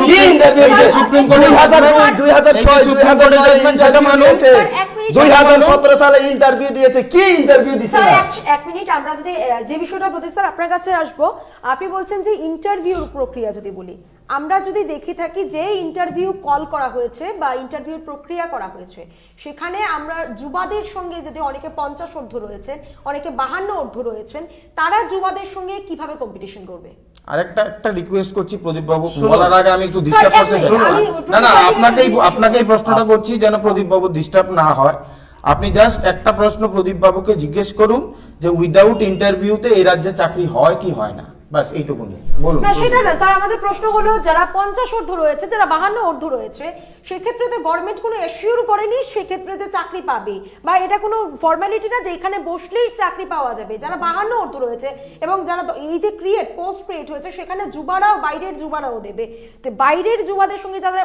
কি ইন্টারভিউ দিয়েছি? সুপ্রিম কোর্টে 2002, 2006, 2009 ইন্টারভিউ দিয়েছে। স্যার, এক মিনিট। 2017 সালে ইন্টারভিউ দিয়েছে। কি ইন্টারভিউ দিছে স্যার না? এক মিনিট, আমরা যদি যে বিষয়টা প্রদীপ স্যার আপনার কাছে আসবো, আপনি বলছেন যে ইন্টারভিউর প্রক্রিয়া যদি বলি, আমরা যদি দেখে থাকি যে ইন্টারভিউ কল করা হয়েছে বা ইন্টারভিউর প্রক্রিয়া করা হয়েছে, সেখানে আমরা যুবাদের সঙ্গে যদি অনেকে 50 ঊর্ধ্ব রয়েছেন, অনেকে 52 ঊর্ধ্ব রয়েছেন, তারা যুবাদের সঙ্গে কিভাবে কম্পিটিশন করবে? একটা রিকোয়েস্ট করছি প্রদীপ বাবু, শুনুন। বলার আগে আমি একটু ডিস্টার্ব স্যার, করতে এক চাই। মিনিট, আমি না না, প্রদীপ আপনাকে এই প্রশ্নটা করছি যেন প্রদীপ বাবু ডিস্টার্ব না হয়। আপনি জাস্ট একটা প্রশ্ন প্রদীপ বাবুকে জিজ্ঞেস করুন যে উইদাউট ইন্টারভিউতে এই রাজ্যে চাকরি হয় কি হয় না, বাস এইটুকুনি বলুন। না সেটা না স্যার, আমাদের প্রশ্ন হলো যারা 50 ঊর্ধ্ব রয়েছে, যারা 52 ঊর্ধ্ব রয়েছে, সেক্ষেত্রে তো গভর্নমেন্ট কোনো এশিওর করেনি সেক্ষেত্রে যে চাকরি পাবে, বা এটা কোনো ফর্মালিটি না যে এখানে বসলেই চাকরি পাওয়া যাবে। যারা 52 ঊর্ধ্ব রয়েছে এবং যারা এই যে পোস্ট ক্রিয়েট হয়েছে, সেখানে যুবারাও, বাইরের যুবারাও দেবে। তো বাইরের যুবাদের সঙ্গে যারা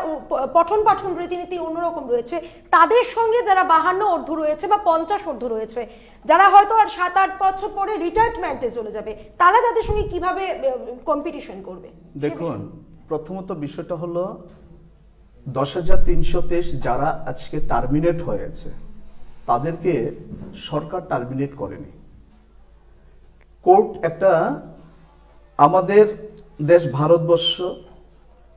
পঠন পাঠন রীতিনীতি অন্যরকম রয়েছে, তাদের সঙ্গে যারা 52 ঊর্ধ্ব রয়েছে বা 50 ঊর্ধ্ব রয়েছে, যারা হয়তো আর 7-8 বছর পরে রিটায়ারমেন্টে চলে যাবে, তারা তাদের সঙ্গে কিভাবে কম্পিটিশন করবে? দেখুন, প্রথমত বিষয়টা হলো 10,323 যারা আজকে টার্মিনেট হয়েছে, তাদেরকে সরকার টার্মিনেট করেনি। কোর্ট একটা, আমাদের দেশ ভারতবর্ষ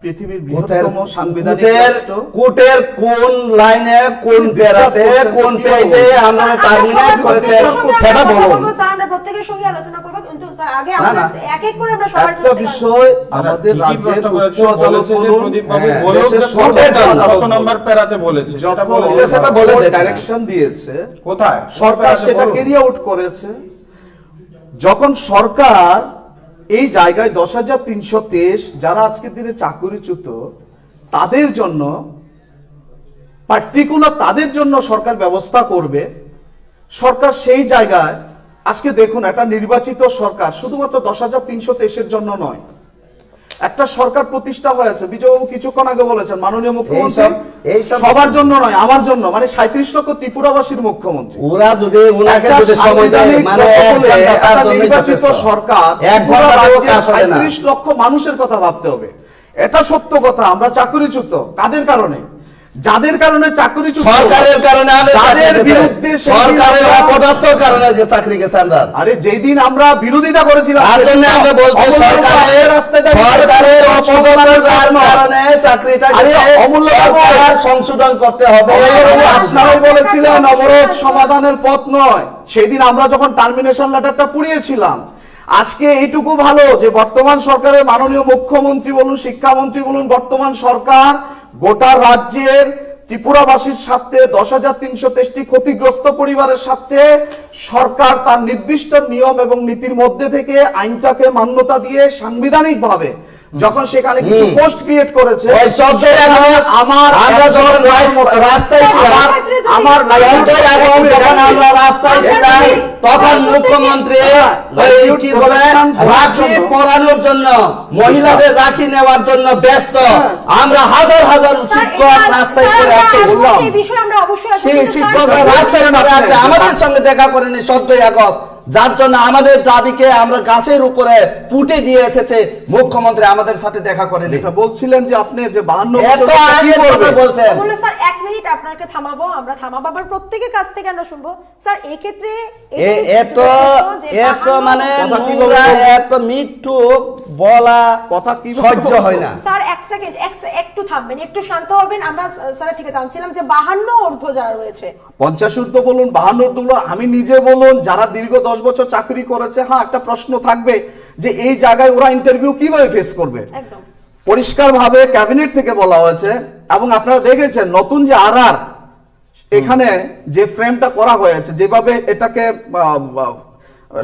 পৃথিবীর বৃহত্তম সাংবিধানিক রাষ্ট্র। কোর্টের কোন লাইনে, কোন প্যারাতে, কোন পেজে আমরা টার্মিনেট করেছে সেটা বলুন। স্যার, আমরা প্রত্যেকের সঙ্গে আলোচনা করব, কিন্তু স্যার আগে না, আমরা না। এক এক করে আমরা সবার একটা বিষয়, আমাদের ঠিকই রাজ্যের প্রশ্ন উচ্চ করেছে, আদালত বলেছে যে বলুন, প্রদীপ বাবু হ্যাঁ, বলুন দেশের যে সর্বোচ্চ কত আদালত নম্বর প্যারাতে বলেছে সেটা বলে যখন দিন। সেটা বলে দেন। ডাইরেকশন দিয়েছে, কোথায় সরকার প্যারাতে সেটা বলুন। ক্যারি আউট করেছে। যখন সরকার এই জায়গায় 10,323 যারা আজকের দিনে চাকরিচ্যুত, তাদের জন্য পার্টিকুলার তাদের জন্য সরকার ব্যবস্থা করবে, সরকার সেই জায়গায় আজকে দেখুন, একটা নির্বাচিত সরকার শুধুমাত্র 10,323-এর জন্য নয়, একটা সরকার প্রতিষ্ঠা হয়েছে। বিজয়বাবু কিছুক্ষণ আগে বলেছেন মাননীয় মুখ্যমন্ত্রী এইসব- সবার জন্য নয়, আমার জন্য, মানে 37 লক্ষ ত্রিপুরাবাসীর মুখ্যমন্ত্রী। ওরা যদি উনাকে একটা যদি সময় দেয় সাংবিধানিক মানে এক প্রটোকলে ঘন্টা তার একটা জন্যই নির্বাচিত যথেষ্ট। সরকার এক ঘন্টা রাজ্যের কাজ হবে না। 37 লক্ষ মানুষের কথা ভাবতে হবে। এটা সত্য কথা। আমরা চাকরিচ্যুত কাদের কারণে? যাদের কারণে চাকরিচ্যুত, সরকারের কারণে আমরা যাদের চাকরি গেছে। বিরুদ্ধে সেদিন সরকারের আমরা- অপদার্থর কারণে চাকরি গেছে আমরা। আরে যেই দিন আমরা বিরোধিতা করেছিলাম, তার জন্য আমরা বলছি সরকারের অপদার্থতার কারণে চাকরিটা আরে গেছে। অমূল্যবাবু, সরকার সংশোধন করতে হবে। আপনারাই বলেছিলেন অবরোধ সমাধানের পথ নয়। সেই দিন আমরা যখন টার্মিনেশন লেটারটা পুড়িয়েছিলাম। আজকে এইটুকু ভালো যে বর্তমান সরকারের মাননীয় মুখ্যমন্ত্রী বলুন, শিক্ষামন্ত্রী বলুন, বর্তমান সরকার গোটা রাজ্যের ত্রিপুরাবাসীর স্বার্থে 10,323টি ক্ষতিগ্রস্ত পরিবারের স্বার্থে সরকার তার নির্দিষ্ট নিয়ম এবং নীতির মধ্যে থেকে আইনটাকে মান্যতা দিয়ে সাংবিধানিকভাবে যখন সেখানে কিছু পোস্ট ক্রিয়েট করেছে, ওই শব্দের আগে আমার আমরা যখন রাস্তায় ছিলাম, আমার শব্দের আগে যখন আমরা রাস্তায় ছিলাম, তখন মুখ্যমন্ত্রী ওই কি বলে রাখি পরানোর জন্য, মহিলাদের রাখি নেওয়ার জন্য ব্যস্ত। আমরা হাজার হাজার শিক্ষক রাস্তায় পড়ে আছে, বললাম এই বিষয়ে আমরা অবশ্যই সেই শিক্ষকরা রাস্তায় পড়ে আছে, আমাদের সঙ্গে দেখা করেনি 14 আগস্ট। যার জন্য আমাদের দাবিকে আমরা গাছের উপরে পুঁটে দিয়ে এসেছে মুখ্যমন্ত্রী, আমাদের সাথে দেখা করেনি। যেটা বলছিলেন যে আপনি যে 52 এত বছর কি আগে করবেন? বলছেন। বললো স্যার 1 মিনিট আপনাকে থামাবো, আমরা থামাবো, আবার প্রত্যেকের কাছ থেকে আমরা শুনবো। স্যার এই ক্ষেত্রে এত মানে কথা কি নোংরা, বলবো? এত মিথ্যু বলা কথা কি বলবো? সহ্য হয় না। স্যার 1 সেকেন্ড, একটু থামবেন, একটু শান্ত হবেন। আমরা স্যার থেকে জানছিলাম যে 52 ঊর্ধ্ব যারা রয়েছে, 50 ঊর্ধ্ব বলুন, 52 ঊর্ধ্ব বলুন, আমি নিজে বলুন, যারা দীর্ঘ 10 বছর চাকরি করেছে, হ্যাঁ একটা প্রশ্ন থাকবে যে এই জায়গায় ওরা ইন্টারভিউ কিভাবে ফেস করবে। একদম পরিষ্কার ভাবে ক্যাবিনেট থেকে বলা হয়েছে এবং আপনারা দেখেছেন নতুন যে আরআর এখানে যে ফ্রেমটা করা হয়েছে, যেভাবে এটাকে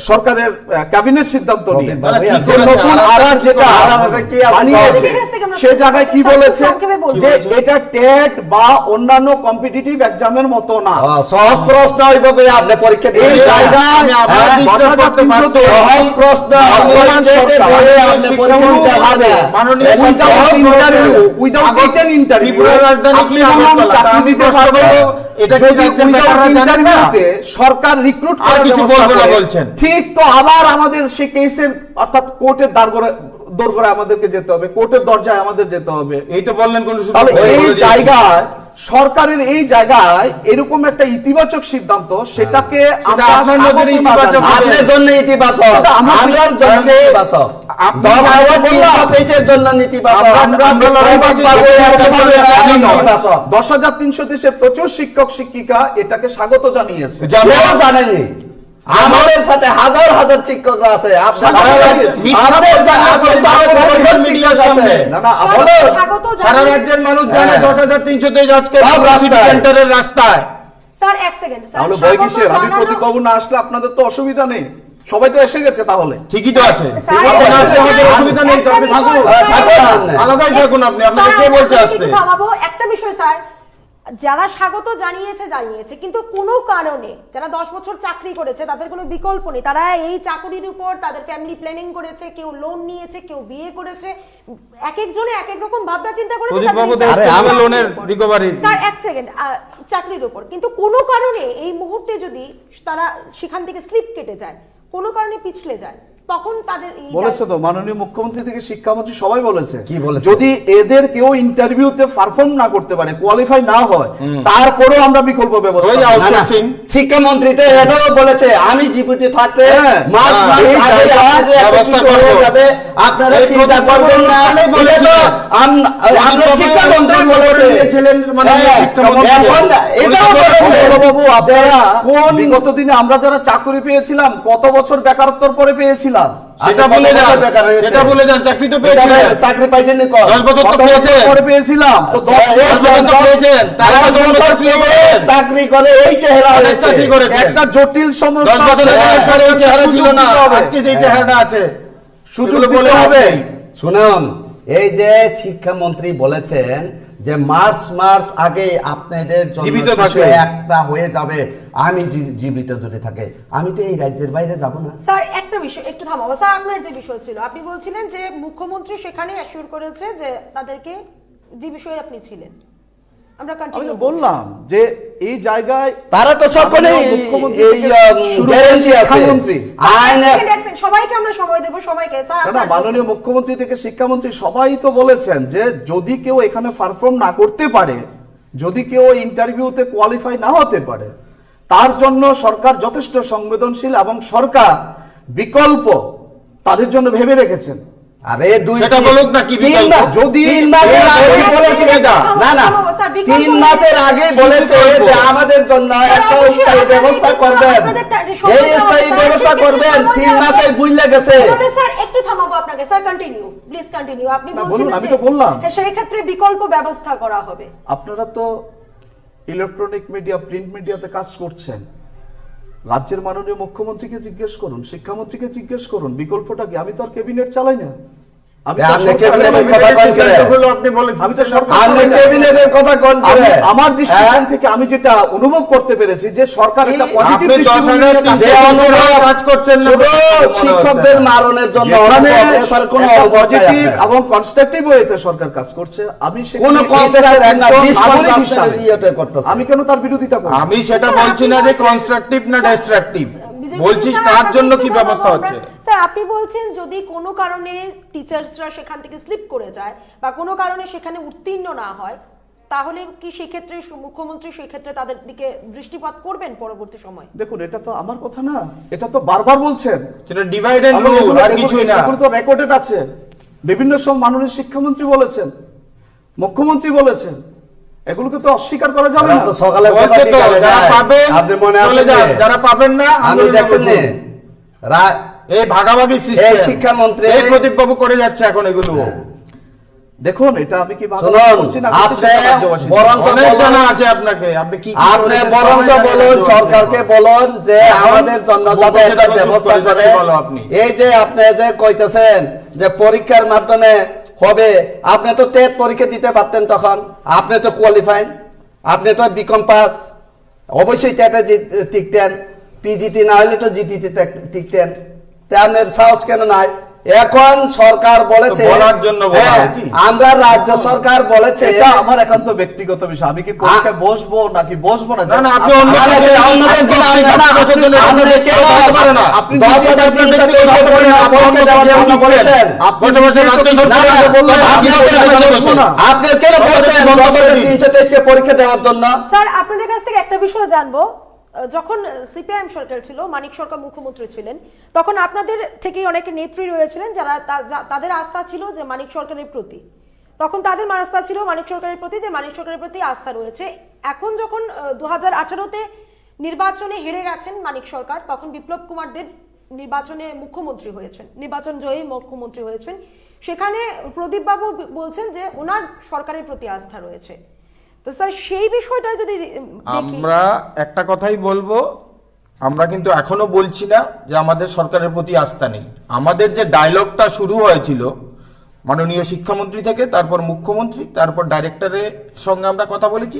সরকারের ক্যাবিনেট সিদ্ধান্ত নিয়ে প্রদীপ ভাই আছে। যে নতুন আরআর যেটা আরআর কি আছে? বানিয়েছে, সে জায়গায় কি বলেছে সংক্ষেপে বলুন। যে এটা টেট বা অন্যান্য কম্পিটিটিভ এক্সামের মতো না। সহজ প্রশ্ন হইব বলে আপনি পরীক্ষা এই দিবেন। জায়গায় আমি আবার হ্যাঁ, disturb করতে পারছি। সহজ প্রশ্ন বর্তমান পরীক্ষাতে সরকার, বলে আপনি পরীক্ষা দিতে হবে। মাননীয় এখন শিক্ষা সহজ মন্ত্রী প্রশ্ন। উইদাউট রিটেন ইন্টারভিউ ত্রিপুরার রাজধানী কি আগরতলা? চাকরি দিতে পারবে না। এটা কি যদি রাজ্যের without বেকাররা জানেন না? interview-তে সরকার রিক্রুট আর কিছু বলবো না বলছেন। ঠিক তো আবার আমাদের সেই কেসের অর্থাৎ কোর্টের দোরগোড়ায় আমাদেরকে যেতে হবে, কোর্টের দরজায় আমাদের যেতে হবে। এই তো বললেন কোন তাহলে এই জায়গায় সরকারের এই জায়গায় এরকম একটা ইতিবাচক সিদ্ধান্ত, সেটাকে আমরা আপনার নজরে স্বাগত ইতিবাচক জানাই। আপনার জন্য ইতিবাচক, সেটা আমার আমার জন্য ইতিবাচক, আপনি 10,323 এর জন্য ইতিবাচক। আমরা লড়াই করতে পারবো, ইতিবাচক। 10,323 প্রচুর শিক্ষক শিক্ষিকা এটাকে স্বাগত জানিয়েছে। কেউ জানেনি। আমাদের সাথে হাজার হাজার শিক্ষকরা আছে, আপনাদের সাথে কতজন শিক্ষক আছে? না না স্যার, বলো। স্বাগত সারা জানাই। রাজ্যের মানুষ জানে হ্যাঁ। 10,323 আজকে সব রাস্তায়। সিটি সেন্টারের রাস্তায়। স্যার 1 সেকেন্ড, স্যার তাহলে স্বাগত ভয় কিসের? আমি জানানো- প্রদীপ বাবু না আসলে আপনাদের তো অসুবিধা নেই, সবাই তো এসে গেছে। তাহলে ঠিকই তো আছে। স্যার, আপনি আসলে আমাদের স্যার, অসুবিধা নেই তো, আপনি একটা থাকুন। বিষয়, থাকুন স্যার, আপনি। আলাদাই থাকুন আপনি, আপনাকে স্যার, কে বলছে আপনাকে আসতে? একটু থামাবো। একটা বিষয় স্যার, যারা স্বাগত জানিয়েছে কিন্তু কোনো কারণে যারা 10 বছর চাকরি করেছে তাদের কোনো বিকল্প নেই, তারা এই চাকরির উপর তাদের ফ্যামিলি প্ল্যানিং করেছে, কেউ লোন নিয়েছে, কেউ বিয়ে করেছে, এক একজনে এক এক রকম ভাবনা চিন্তা করেছে। প্রদীপ বাবু তাদের দেখতে ইচ্ছা- হবে লোনের রিকভারি। স্যার 1 সেকেন্ড, চাকরির উপর কিন্তু কোনো কারণে এই মুহূর্তে যদি তারা সেখান থেকে স্লিপ কেটে যায়, কোনো কারণে পিছলে যায়, তখন তাদের এই বলেছে তো মাননীয় মুখ্যমন্ত্রী থেকে শিক্ষামন্ত্রী সবাই বলেছে, কি বলেছে? যদি এদের কেউ ইন্টারভিউতে পারফর্ম না করতে পারে, কোয়ালিফাই না হয়, তারপরেও আমরা বিকল্প ব্যবস্থা ওই নেব। out- না, না, outsourcing। শিক্ষামন্ত্রী তো এটাও বলেছে, আমি জীবিত থাকতে হ্যাঁ, মাস মাস এই আগে জায়গায় আপনাদের এত ব্যবস্থা কিছু হয়ে করবো। যাবে, আপনারা এই চিন্তা প্রদীপ করবেন না। বাবু এটা তো বলেছিলেন। আমরা শিক্ষামন্ত্রী বলেছে। ছিলেন মাননীয় হ্যাঁ, শিক্ষামন্ত্রী। এখন এটাও বলেছে বাবু, যে আপনারা কোন বিগত দিনে আমরা যারা চাকরি পেয়েছিলাম কত বছর বেকারত্বের পরে পেয়েছিলাম, সেটা আপনি বলে কত যান, বছর বেকার হয়েছে? সেটা বলে যান, চাকরি তো এটা পেয়েছিলেন। চাকরি পাইছেন নি কর? 10 বছর তো কত বছর পেয়েছেন। পরে পেয়েছিলাম, তো 10 10 বছর তো পেয়েছেন, তার আগে 10 বছর পেয়েছেন। চাকরি করে এই চেহারা অনেক হয়েছে। চাকরি করেছেন। একটা জটিল 10 সমস্যা বছর আগে আছে। স্যার এই চেহারা ছিল না, সুযোগ দিতে হবে। আজকে যে চেহারাটা আছে সুযোগ এগুলো দিতে বলে হবে। হবে। শুনুন, এই যে শিক্ষামন্ত্রী বলেছেন যে মার্চ আগে আপনাদের জন্য জীবিত কিছু থাকবে। একটা হয়ে যাবে, আমি জীবিত যদি থাকে, আমি তো এই রাজ্যের বাইরে যাব না। স্যার একটা বিষয় একটু থামাবো স্যার, আপনার যে বিষয় ছিল আপনি বলছিলেন যে মুখ্যমন্ত্রী সেখানে অ্যাসিওর করেছে যে তাদেরকে, যে বিষয়ে আপনি ছিলেন, আমরা আমি কন্টিনিউ তো বললাম যে এই জায়গায় তারা তো সকলেই মাননীয় মুখ্যমন্ত্রী এই থেকে শুরু করে গ্যারান্টি আছে শিক্ষামন্ত্রী। আইনে সবাইকে আমরা সময় দেবো, সবাইকে স্যার না, আপনার- মাননীয় মুখ্যমন্ত্রী থেকে শিক্ষামন্ত্রী সবাই তো বলেছেন যে যদি কেউ এখানে পারফর্ম না করতে পারে, যদি কেউ ইন্টারভিউতে কোয়ালিফাই না হতে পারে, তার জন্য সরকার যথেষ্ট সংবেদনশীল এবং সরকার বিকল্প তাদের জন্য ভেবে রেখেছেন। আরে সেটা বলুক না কি বিকল্প? যদি 3 মাসের আগে বলেছে এটা। না না স্যার, বিকল্প 3 মাসের আগে বলেছে বিকল্প? যে আমাদের জন্য একটা অবশ্যই স্থায়ী আপনাদের ব্যবস্থা কিন্তু করবেন, আপনাদের এই স্থায়ী স্যার, ব্যবস্থা সেক্ষেত্রে করবেন, সময় 3 মাসে লাগবে। ভুলে গেছে। তাহলে স্যার একটু থামাবো আপনাকে, স্যার কন্টিনিউ প্লিজ কন্টিনিউ। আপনি না, বলুন, বলছিলেন আমি যে তো বললাম। সেই ক্ষেত্রে বিকল্প ব্যবস্থা করা হবে। আপনারা তো ইলেকট্রনিক মিডিয়া, প্রিন্ট মিডিয়াতে কাজ করছেন, রাজ্যের মাননীয় মুখ্যমন্ত্রীকে জিজ্ঞেস করুন, শিক্ষামন্ত্রীকে জিজ্ঞেস করুন বিকল্পটা কি। আমি তো আর ক্যাবিনেট চালাই না, আমি তো আপনি সরকার- ক্যাবিনেটের কথা কোন করে? সিদ্ধান্তগুলো আপনি বলেছেন। আমি তো সরকার আপনি চালাই না। ক্যাবিনেটের কথা কোন করে? আমার দৃষ্টিকোণ হ্যাঁ? থেকে আমি যেটা অনুভব করতে পেরেছি যে সরকার একটা এই- পজিটিভ আপনি 10,300 যে অনুভব কাজ করছেন না, ছোট মনে হচ্ছে। শিক্ষকদের মারণের জন্য অনুভব, এছাড়া কোনো অনুভব নাই পজিটিভ আপনার। এবং কনস্ট্রাকটিভ ওয়েতে সরকার কাজ করছে। আমি সেখানে কোনো এই কনস্ট্রাকটিভ দেশের না, একজন নাগরিক ডিসকনস্ট্রাকটিভ হিসাবে ইয়েতে করতেছে। আমি কেন তার বিরোধিতা করব? আমি সেটা বলছি না যে কনস্ট্রাকটিভ না ডিস্ট্রাকটিভ, বিজেপি বলছি স্যার, তার আপনাকে জন্য একটু কি থামাবো ব্যবস্থা আমরা। হচ্ছে। স্যার আপনি বলছেন যদি কোনো কারণে টিচার্সরা সেখান থেকে স্লিপ করে যায় বা কোনো কারণে সেখানে উত্তীর্ণ না হয়, তাহলে কি সেক্ষেত্রে মুখ্যমন্ত্রী সেক্ষেত্রে তাদের দিকে দৃষ্টিপাত করবেন পরবর্তী সময়? দেখুন, এটা তো আমার কথা না, এটা তো বারবার বলছেন। সেটা ডিভাইড এন্ড এবং রুল, এগুলো- আর কিছুই না। এগুলো তো রেকর্ডেড আছে, বিভিন্ন সময় মাননীয় শিক্ষামন্ত্রী বলেছেন, মুখ্যমন্ত্রী বলেছেন, এগুলোকে তো অস্বীকার করা যাবে তারা না। তো সকালের কথা বলছে তো, বিকালে যারা নাই। পাবেন আপনি মনে চলে আছে যান, যারা পাবেন না আমি আন্দোলন দেখছেন করুন। নে এই ভাগাভাগি সিস্টেম, এই শিক্ষামন্ত্রী- এই প্রদীপবাবু করে যাচ্ছে এখন এগুলো। দেখুন, এটা আমি কি ভাগাভাগি শুনুন, করছি না আপনি সেটা রাজ্যবাসী বরং অনেক জানা আছে আপনাকে, আপনি কি কি আপনি করেছেন, বরং সবাই জানে বলুন, রাজ্যবাসী। সরকারকে বলুন যে এখন আমাদের জন্য যাতে বলছে একটা যাবে, ব্যবস্থা চুপ করে করে। বলো আপনি। এই যে আপনি যে কইতেছেন যে পরীক্ষার মাধ্যমে হবে, আপনি তো টেট পরীক্ষা দিতে পারতেন তখন, আপনি তো কোয়ালিফাইড, আপনি তো বিকম পাস, অবশ্যই টেটে টিকতেন, পিজিটি না হলে তো জিটিতে টিকতেন, তা আপনার সাহস কেন নাই? এখন সরকার বলেছে, তো বলার জন্য বলা হ্যাঁ, হয় কি? আমরা রাজ্য সরকার বলেছে, এটা আমার একান্ত ব্যক্তিগত বিষয়, আমি কি পরীক্ষায় বসবো নাকি বসবো না, না, না, আপনি অন্য আরে কাউকে অন্যদের আপনি জন্য আপনি আমরা- বছর ধরে আমরা আপনি কেন বলতে পারে না। আপনি 10,323 পরীক্ষা দেওয়ার জন্য বলেছেন। বছর বছর রাজ্য সরকার না, না, বললেন, আপনি আপনি কেন কেন বলছেন? বলছেন? আপনি কেন বলছেন বন্ধ করে দিন। 10,323 কে পরীক্ষা দেওয়ার জন্য? স্যার আপনাদের কাছ থেকে একটা বিষয় জানবো, যখন সিপিআইএম সরকার ছিল, মানিক সরকার মুখ্যমন্ত্রী ছিলেন, তখন আপনাদের থেকেই অনেকে নেত্রী রয়েছিলেন যারা তাদের আস্থা ছিল যে মানিক সরকারের প্রতি, তখন তাদের আস্থা ছিল মানিক সরকারের প্রতি, যে মানিক সরকারের প্রতি আস্থা রয়েছে। এখন যখন 2018-তে নির্বাচনে হেরে গেছেন মানিক সরকার, তখন বিপ্লব কুমার দেব নির্বাচনে মুখ্যমন্ত্রী হয়েছেন, নির্বাচন জয়ী মুখ্যমন্ত্রী হয়েছেন, সেখানে প্রদীপ বাবু বলছেন যে ওনার সরকারের প্রতি আস্থা রয়েছে। তো স্যার সেই বিষয়টা যদি দেখি, আমরা একটা কথাই বলবো, আমরা কিন্তু এখনো বলছি না যে আমাদের সরকারের প্রতি আস্থা নেই। আমাদের যে ডায়লগটা শুরু হয়েছিল মাননীয় শিক্ষামন্ত্রী থেকে, তারপর মুখ্যমন্ত্রী, তারপর ডাইরেক্টরের সঙ্গে আমরা কথা বলেছি,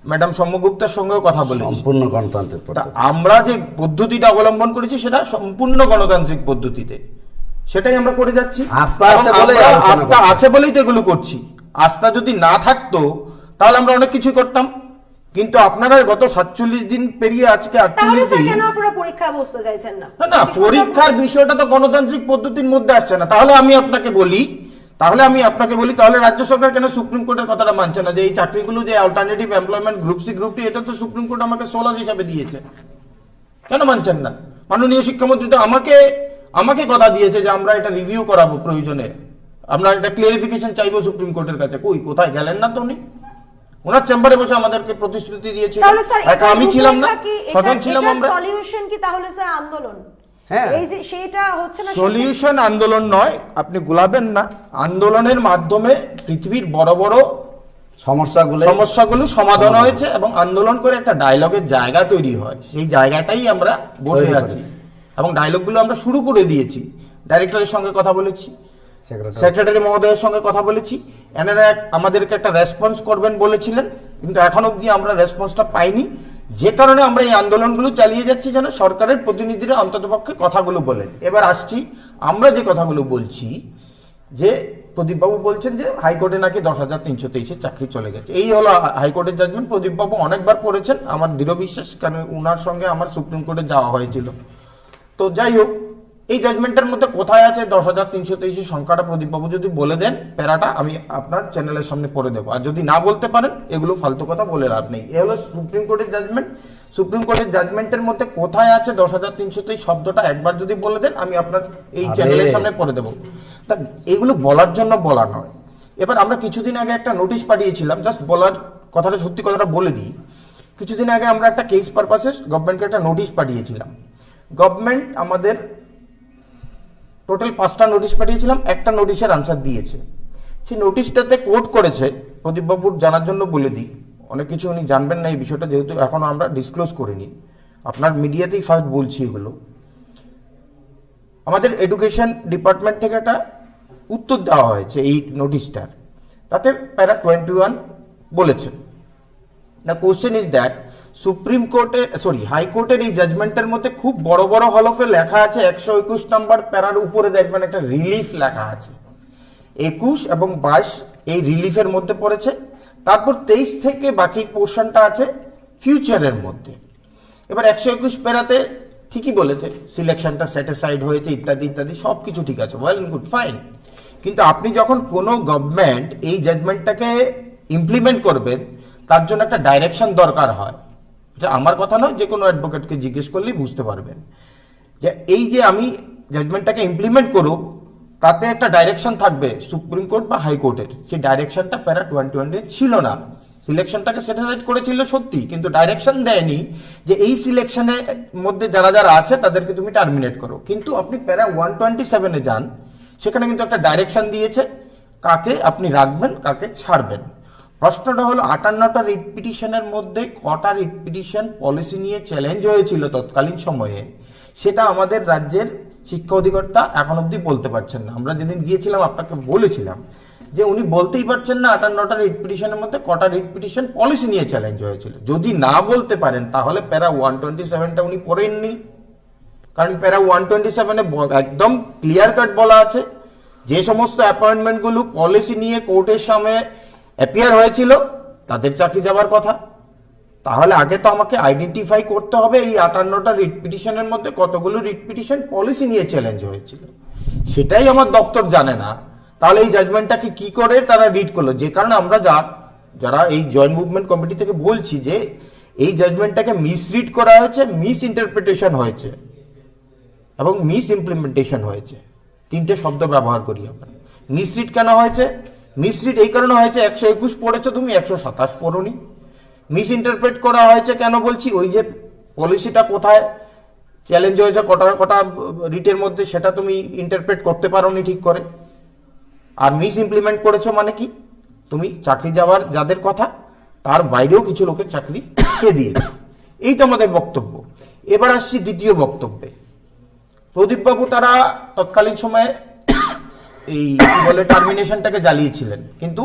ম্যাডাম সৌম্যগুপ্তার সঙ্গেও কথা বলেছি। সম্পূর্ণ গণতান্ত্রিক তা পদ্ধতি। আমরা যে পদ্ধতিটা অবলম্বন করেছি সেটা সম্পূর্ণ গণতান্ত্রিক পদ্ধতিতে, সেটাই আমরা করে যাচ্ছি। আস্থা আছে এবং বলেই আমরা আলোচনা আস্থা করছি। আছে বলেই তো এগুলো করছি। আস্থা যদি না থাকতো তাহলে আমরা অনেক কিছু করতাম, কিন্তু আপনারা গত 47 দিন পেরিয়ে আজকে তাহলে 48 স্যার দিন। কেন আপনারা পরীক্ষায় বসতে চাইছেন না? না না, পরীক্ষার বিষয়টা তো গণতান্ত্রিক পদ্ধতির মধ্যে আসছে না। তাহলে আমি আপনাকে বলি, তাহলে রাজ্য সরকার কেন সুপ্রিম কোর্টের কথাটা মানছে না যে এই চাকরিগুলো যে alternative employment group C group D, এটা তো সুপ্রিম কোর্ট আমাকে 16 হিসাবে দিয়েছে, কেন মানছেন না? মাননীয় শিক্ষামন্ত্রী তো আমাকে কথা দিয়েছে যে আমরা এটা রিভিউ করাবো, প্রয়োজনে আমরা একটা ক্লিয়ারিফিকেশন চাইবো সুপ্রিম কোর্টের কাছে। কোথায় গেলেন না তো উনি? ওনার চেম্বারে বসে আমাদেরকে প্রতিশ্রুতি দিয়েছিল, তাহলে স্যার একা আমি ছিলাম না, ছজন ছিলাম আমরা। সলিউশন কি তাহলে স্যার আন্দোলন? হ্যাঁ। এই যে সেটা হচ্ছে না, সলিউশন আন্দোলন নয়, আপনি গুলাবেন না। আন্দোলনের মাধ্যমে পৃথিবীর বড় বড় সমস্যাগুলো সমাধান হয়েছে এবং আন্দোলন করে একটা ডায়লগের জায়গা তৈরি হয়, সেই জায়গাটাই আমরা বসে তৈরি আছি এবং ডায়লগগুলো আমরা শুরু করে দিয়েছি। ডাইরেক্টরের সঙ্গে কথা বলেছি, সেক্রেটারি মহোদয়ের সঙ্গে কথা বলেছি, এনারা আমাদেরকে একটা রেসপন্স করবেন বলেছিলেন, কিন্তু এখন অবধি আমরা রেসপন্সটা পাইনি, যে কারণে আমরা এই আন্দোলনগুলো চালিয়ে যাচ্ছি যেন সরকারের প্রতিনিধিরা অন্ততপক্ষে কথাগুলো বলেন। এবার আসছি, আমরা যে কথাগুলো বলছি যে প্রদীপবাবু বলছেন যে হাইকোর্টে নাকি 10,323 চাকরি চলে গেছে, এই হলো হাইকোর্টের জাজমেন্ট। প্রদীপবাবু অনেকবার পড়েছেন, আমার দৃঢ় বিশ্বাস, কারণ উনার সঙ্গে আমার সুপ্রিম কোর্টে যাওয়া হয়েছিল। তো যাই হোক, এই জাজমেন্টের মধ্যে কোথায় আছে 10,323 সংখ্যাটা প্রদীপবাবু যদি বলে দেন, প্যারাটা আমি আপনার চ্যানেলের সামনে পড়ে দেবো, আর যদি না বলতে পারেন এগুলো ফালতু কথা বলে লাভ নেই। এ হলো সুপ্রিম কোর্টের জাজমেন্ট। সুপ্রিম কোর্টের জাজমেন্টের মধ্যে কোথায় আছে 10,323 শব্দটা একবার যদি বলে দেন, আমি আপনার এই চ্যানেলের সামনে পড়ে দেবো। তা এগুলো বলার জন্য বলা নয়। এবার আমরা কিছুদিন আগে একটা নোটিশ পাঠিয়েছিলাম, জাস্ট বলার কথাটা, সত্যি কথাটা বলে দিই। কিছুদিন আগে আমরা একটা কেস পারপাসে গভর্নমেন্টকে একটা নোটিশ পাঠিয়েছিলাম। গভর্নমেন্ট আমাদের টোটাল 5টা নোটিশ পাঠিয়েছিলাম, একটা নোটিশের আনসার দিয়েছে। সেই নোটিশটাতে কোর্ট করেছে, প্রদীপবাবুর জানার জন্য বলে দিই, অনেক কিছু উনি জানবেন না এই বিষয়টা, যেহেতু এখনো আমরা ডিসক্লোজ করিনি, আপনার মিডিয়াতেই ফার্স্ট বলছি এগুলো। আমাদের এডুকেশন ডিপার্টমেন্ট থেকে একটা উত্তর দেওয়া হয়েছে এই নোটিশটার, তাতে প্যারা 21 বলেছেন। The question is that supreme কোর্টের হাইকোর্টের এই জাজমেন্টের মধ্যে খুব বড় বড় হলফে লেখা আছে 121 নম্বর প্যারার উপরে দেখবেন একটা রিলিফ লেখা আছে, 21 এবং 22 এই রিলিফের মধ্যে পড়েছে। তারপর 23 থেকে বাকি পোর্শনটা আছে ফিউচারের মধ্যে। এবার 121 প্যারাতে ঠিকই বলেছে, সিলেকশনটা স্যাটিসফাইড হয়েছে ইত্যাদি ইত্যাদি, সব কিছু ঠিক আছে, ওয়েল গুড ফাইন। কিন্তু আপনি যখন কোনো গভর্নমেন্ট এই জাজমেন্টটাকে ইমপ্লিমেন্ট করবেন, তার জন্য একটা ডাইরেকশন দরকার হয়। এটা আমার কথা নয়, যে কোনো অ্যাডভোকেটকে জিজ্ঞেস করলেই বুঝতে পারবেন যে এই যে আমি জাজমেন্টটাকে ইমপ্লিমেন্ট করুক, তাতে একটা ডাইরেকশন থাকবে সুপ্রিম কোর্ট বা হাইকোর্টের। সেই ডাইরেকশনটা প্যারা 21 ছিল না। সিলেকশনটাকে স্যাটিসফাইড করেছিল সত্যি, কিন্তু ডাইরেকশন দেয়নি যে এই সিলেকশনের মধ্যে যারা যারা আছে তাদেরকে তুমি টার্মিনেট করো। কিন্তু আপনি প্যারা 127-এ যান, সেখানে কিন্তু একটা ডাইরেকশন দিয়েছে কাকে আপনি রাখবেন, কাকে ছাড়বেন। প্রশ্নটা হলো 58টা রিট পিটিশনের মধ্যে কটা রিট পিটিশন পলিসি নিয়ে চ্যালেঞ্জ হয়েছিল তৎকালীন সময়ে, সেটা আমাদের রাজ্যের শিক্ষা অধিকর্তা এখন অবধি বলতে পারছেন না। আমরা যেদিন গিয়েছিলাম আপনাকে বলেছিলাম যে উনি বলতেই পারছেন না 58টা রিট পিটিশনের মধ্যে কটা রিট পিটিশন পলিসি নিয়ে চ্যালেঞ্জ হয়েছিল। যদি না বলতে পারেন তাহলে প্যারা 127টা উনি পড়েননি, কারণ প্যারা 127-এ একদম ক্লিয়ার কাট বলা আছে যে সমস্ত অ্যাপয়েন্টমেন্টগুলো পলিসি নিয়ে কোর্টের সামনে অ্যাপিয়ার হয়েছিল তাদের চাকরি যাওয়ার কথা। তাহলে আগে তো আমাকে আইডেন্টিফাই করতে হবে এই 58টা রিট পিটিশনের মধ্যে কতগুলো রিট পিটিশন পলিসি নিয়ে চ্যালেঞ্জ হয়েছিল, সেটাই আমার দপ্তর জানে না। তাহলে এই জাজমেন্টটাকে কি করে তারা রিড করলো? যে কারণে আমরা যারা এই জয়েন্ট মুভমেন্ট কমিটি থেকে বলছি যে এই জাজমেন্টটাকে মিসরিড করা হয়েছে, মিস ইন্টারপ্রিটেশন হয়েছে এবং মিস ইমপ্লিমেন্টেশন হয়েছে। 3টে শব্দ ব্যবহার করি আমরা। মিসরিড কেন হয়েছে? মিসরিড এই কারণে হয়েছে 121 পড়েছো তুমি, 127 পড়োনি। মিস ইন্টারপ্রেট করা হয়েছে কেন বলছি? ওই যে পলিসিটা কোথায় চ্যালেঞ্জ হয়েছে, কটা রিটের মধ্যে, সেটা তুমি ইন্টারপ্রেট করতে পারোনি ঠিক করে। আর মিস ইমপ্লিমেন্ট করেছো মানে কি? তুমি চাকরি যাওয়ার যাদের কথা তার বাইরেও কিছু লোকের চাকরি খেয়ে দিয়েছে। এই তো আমাদের বক্তব্য। এবার আসছি দ্বিতীয় বক্তব্যে। প্রদীপবাবু তারা তৎকালীন সময়ে এই বলে টার্মিনেশনটাকে জ্বালিয়েছিলেন, কিন্তু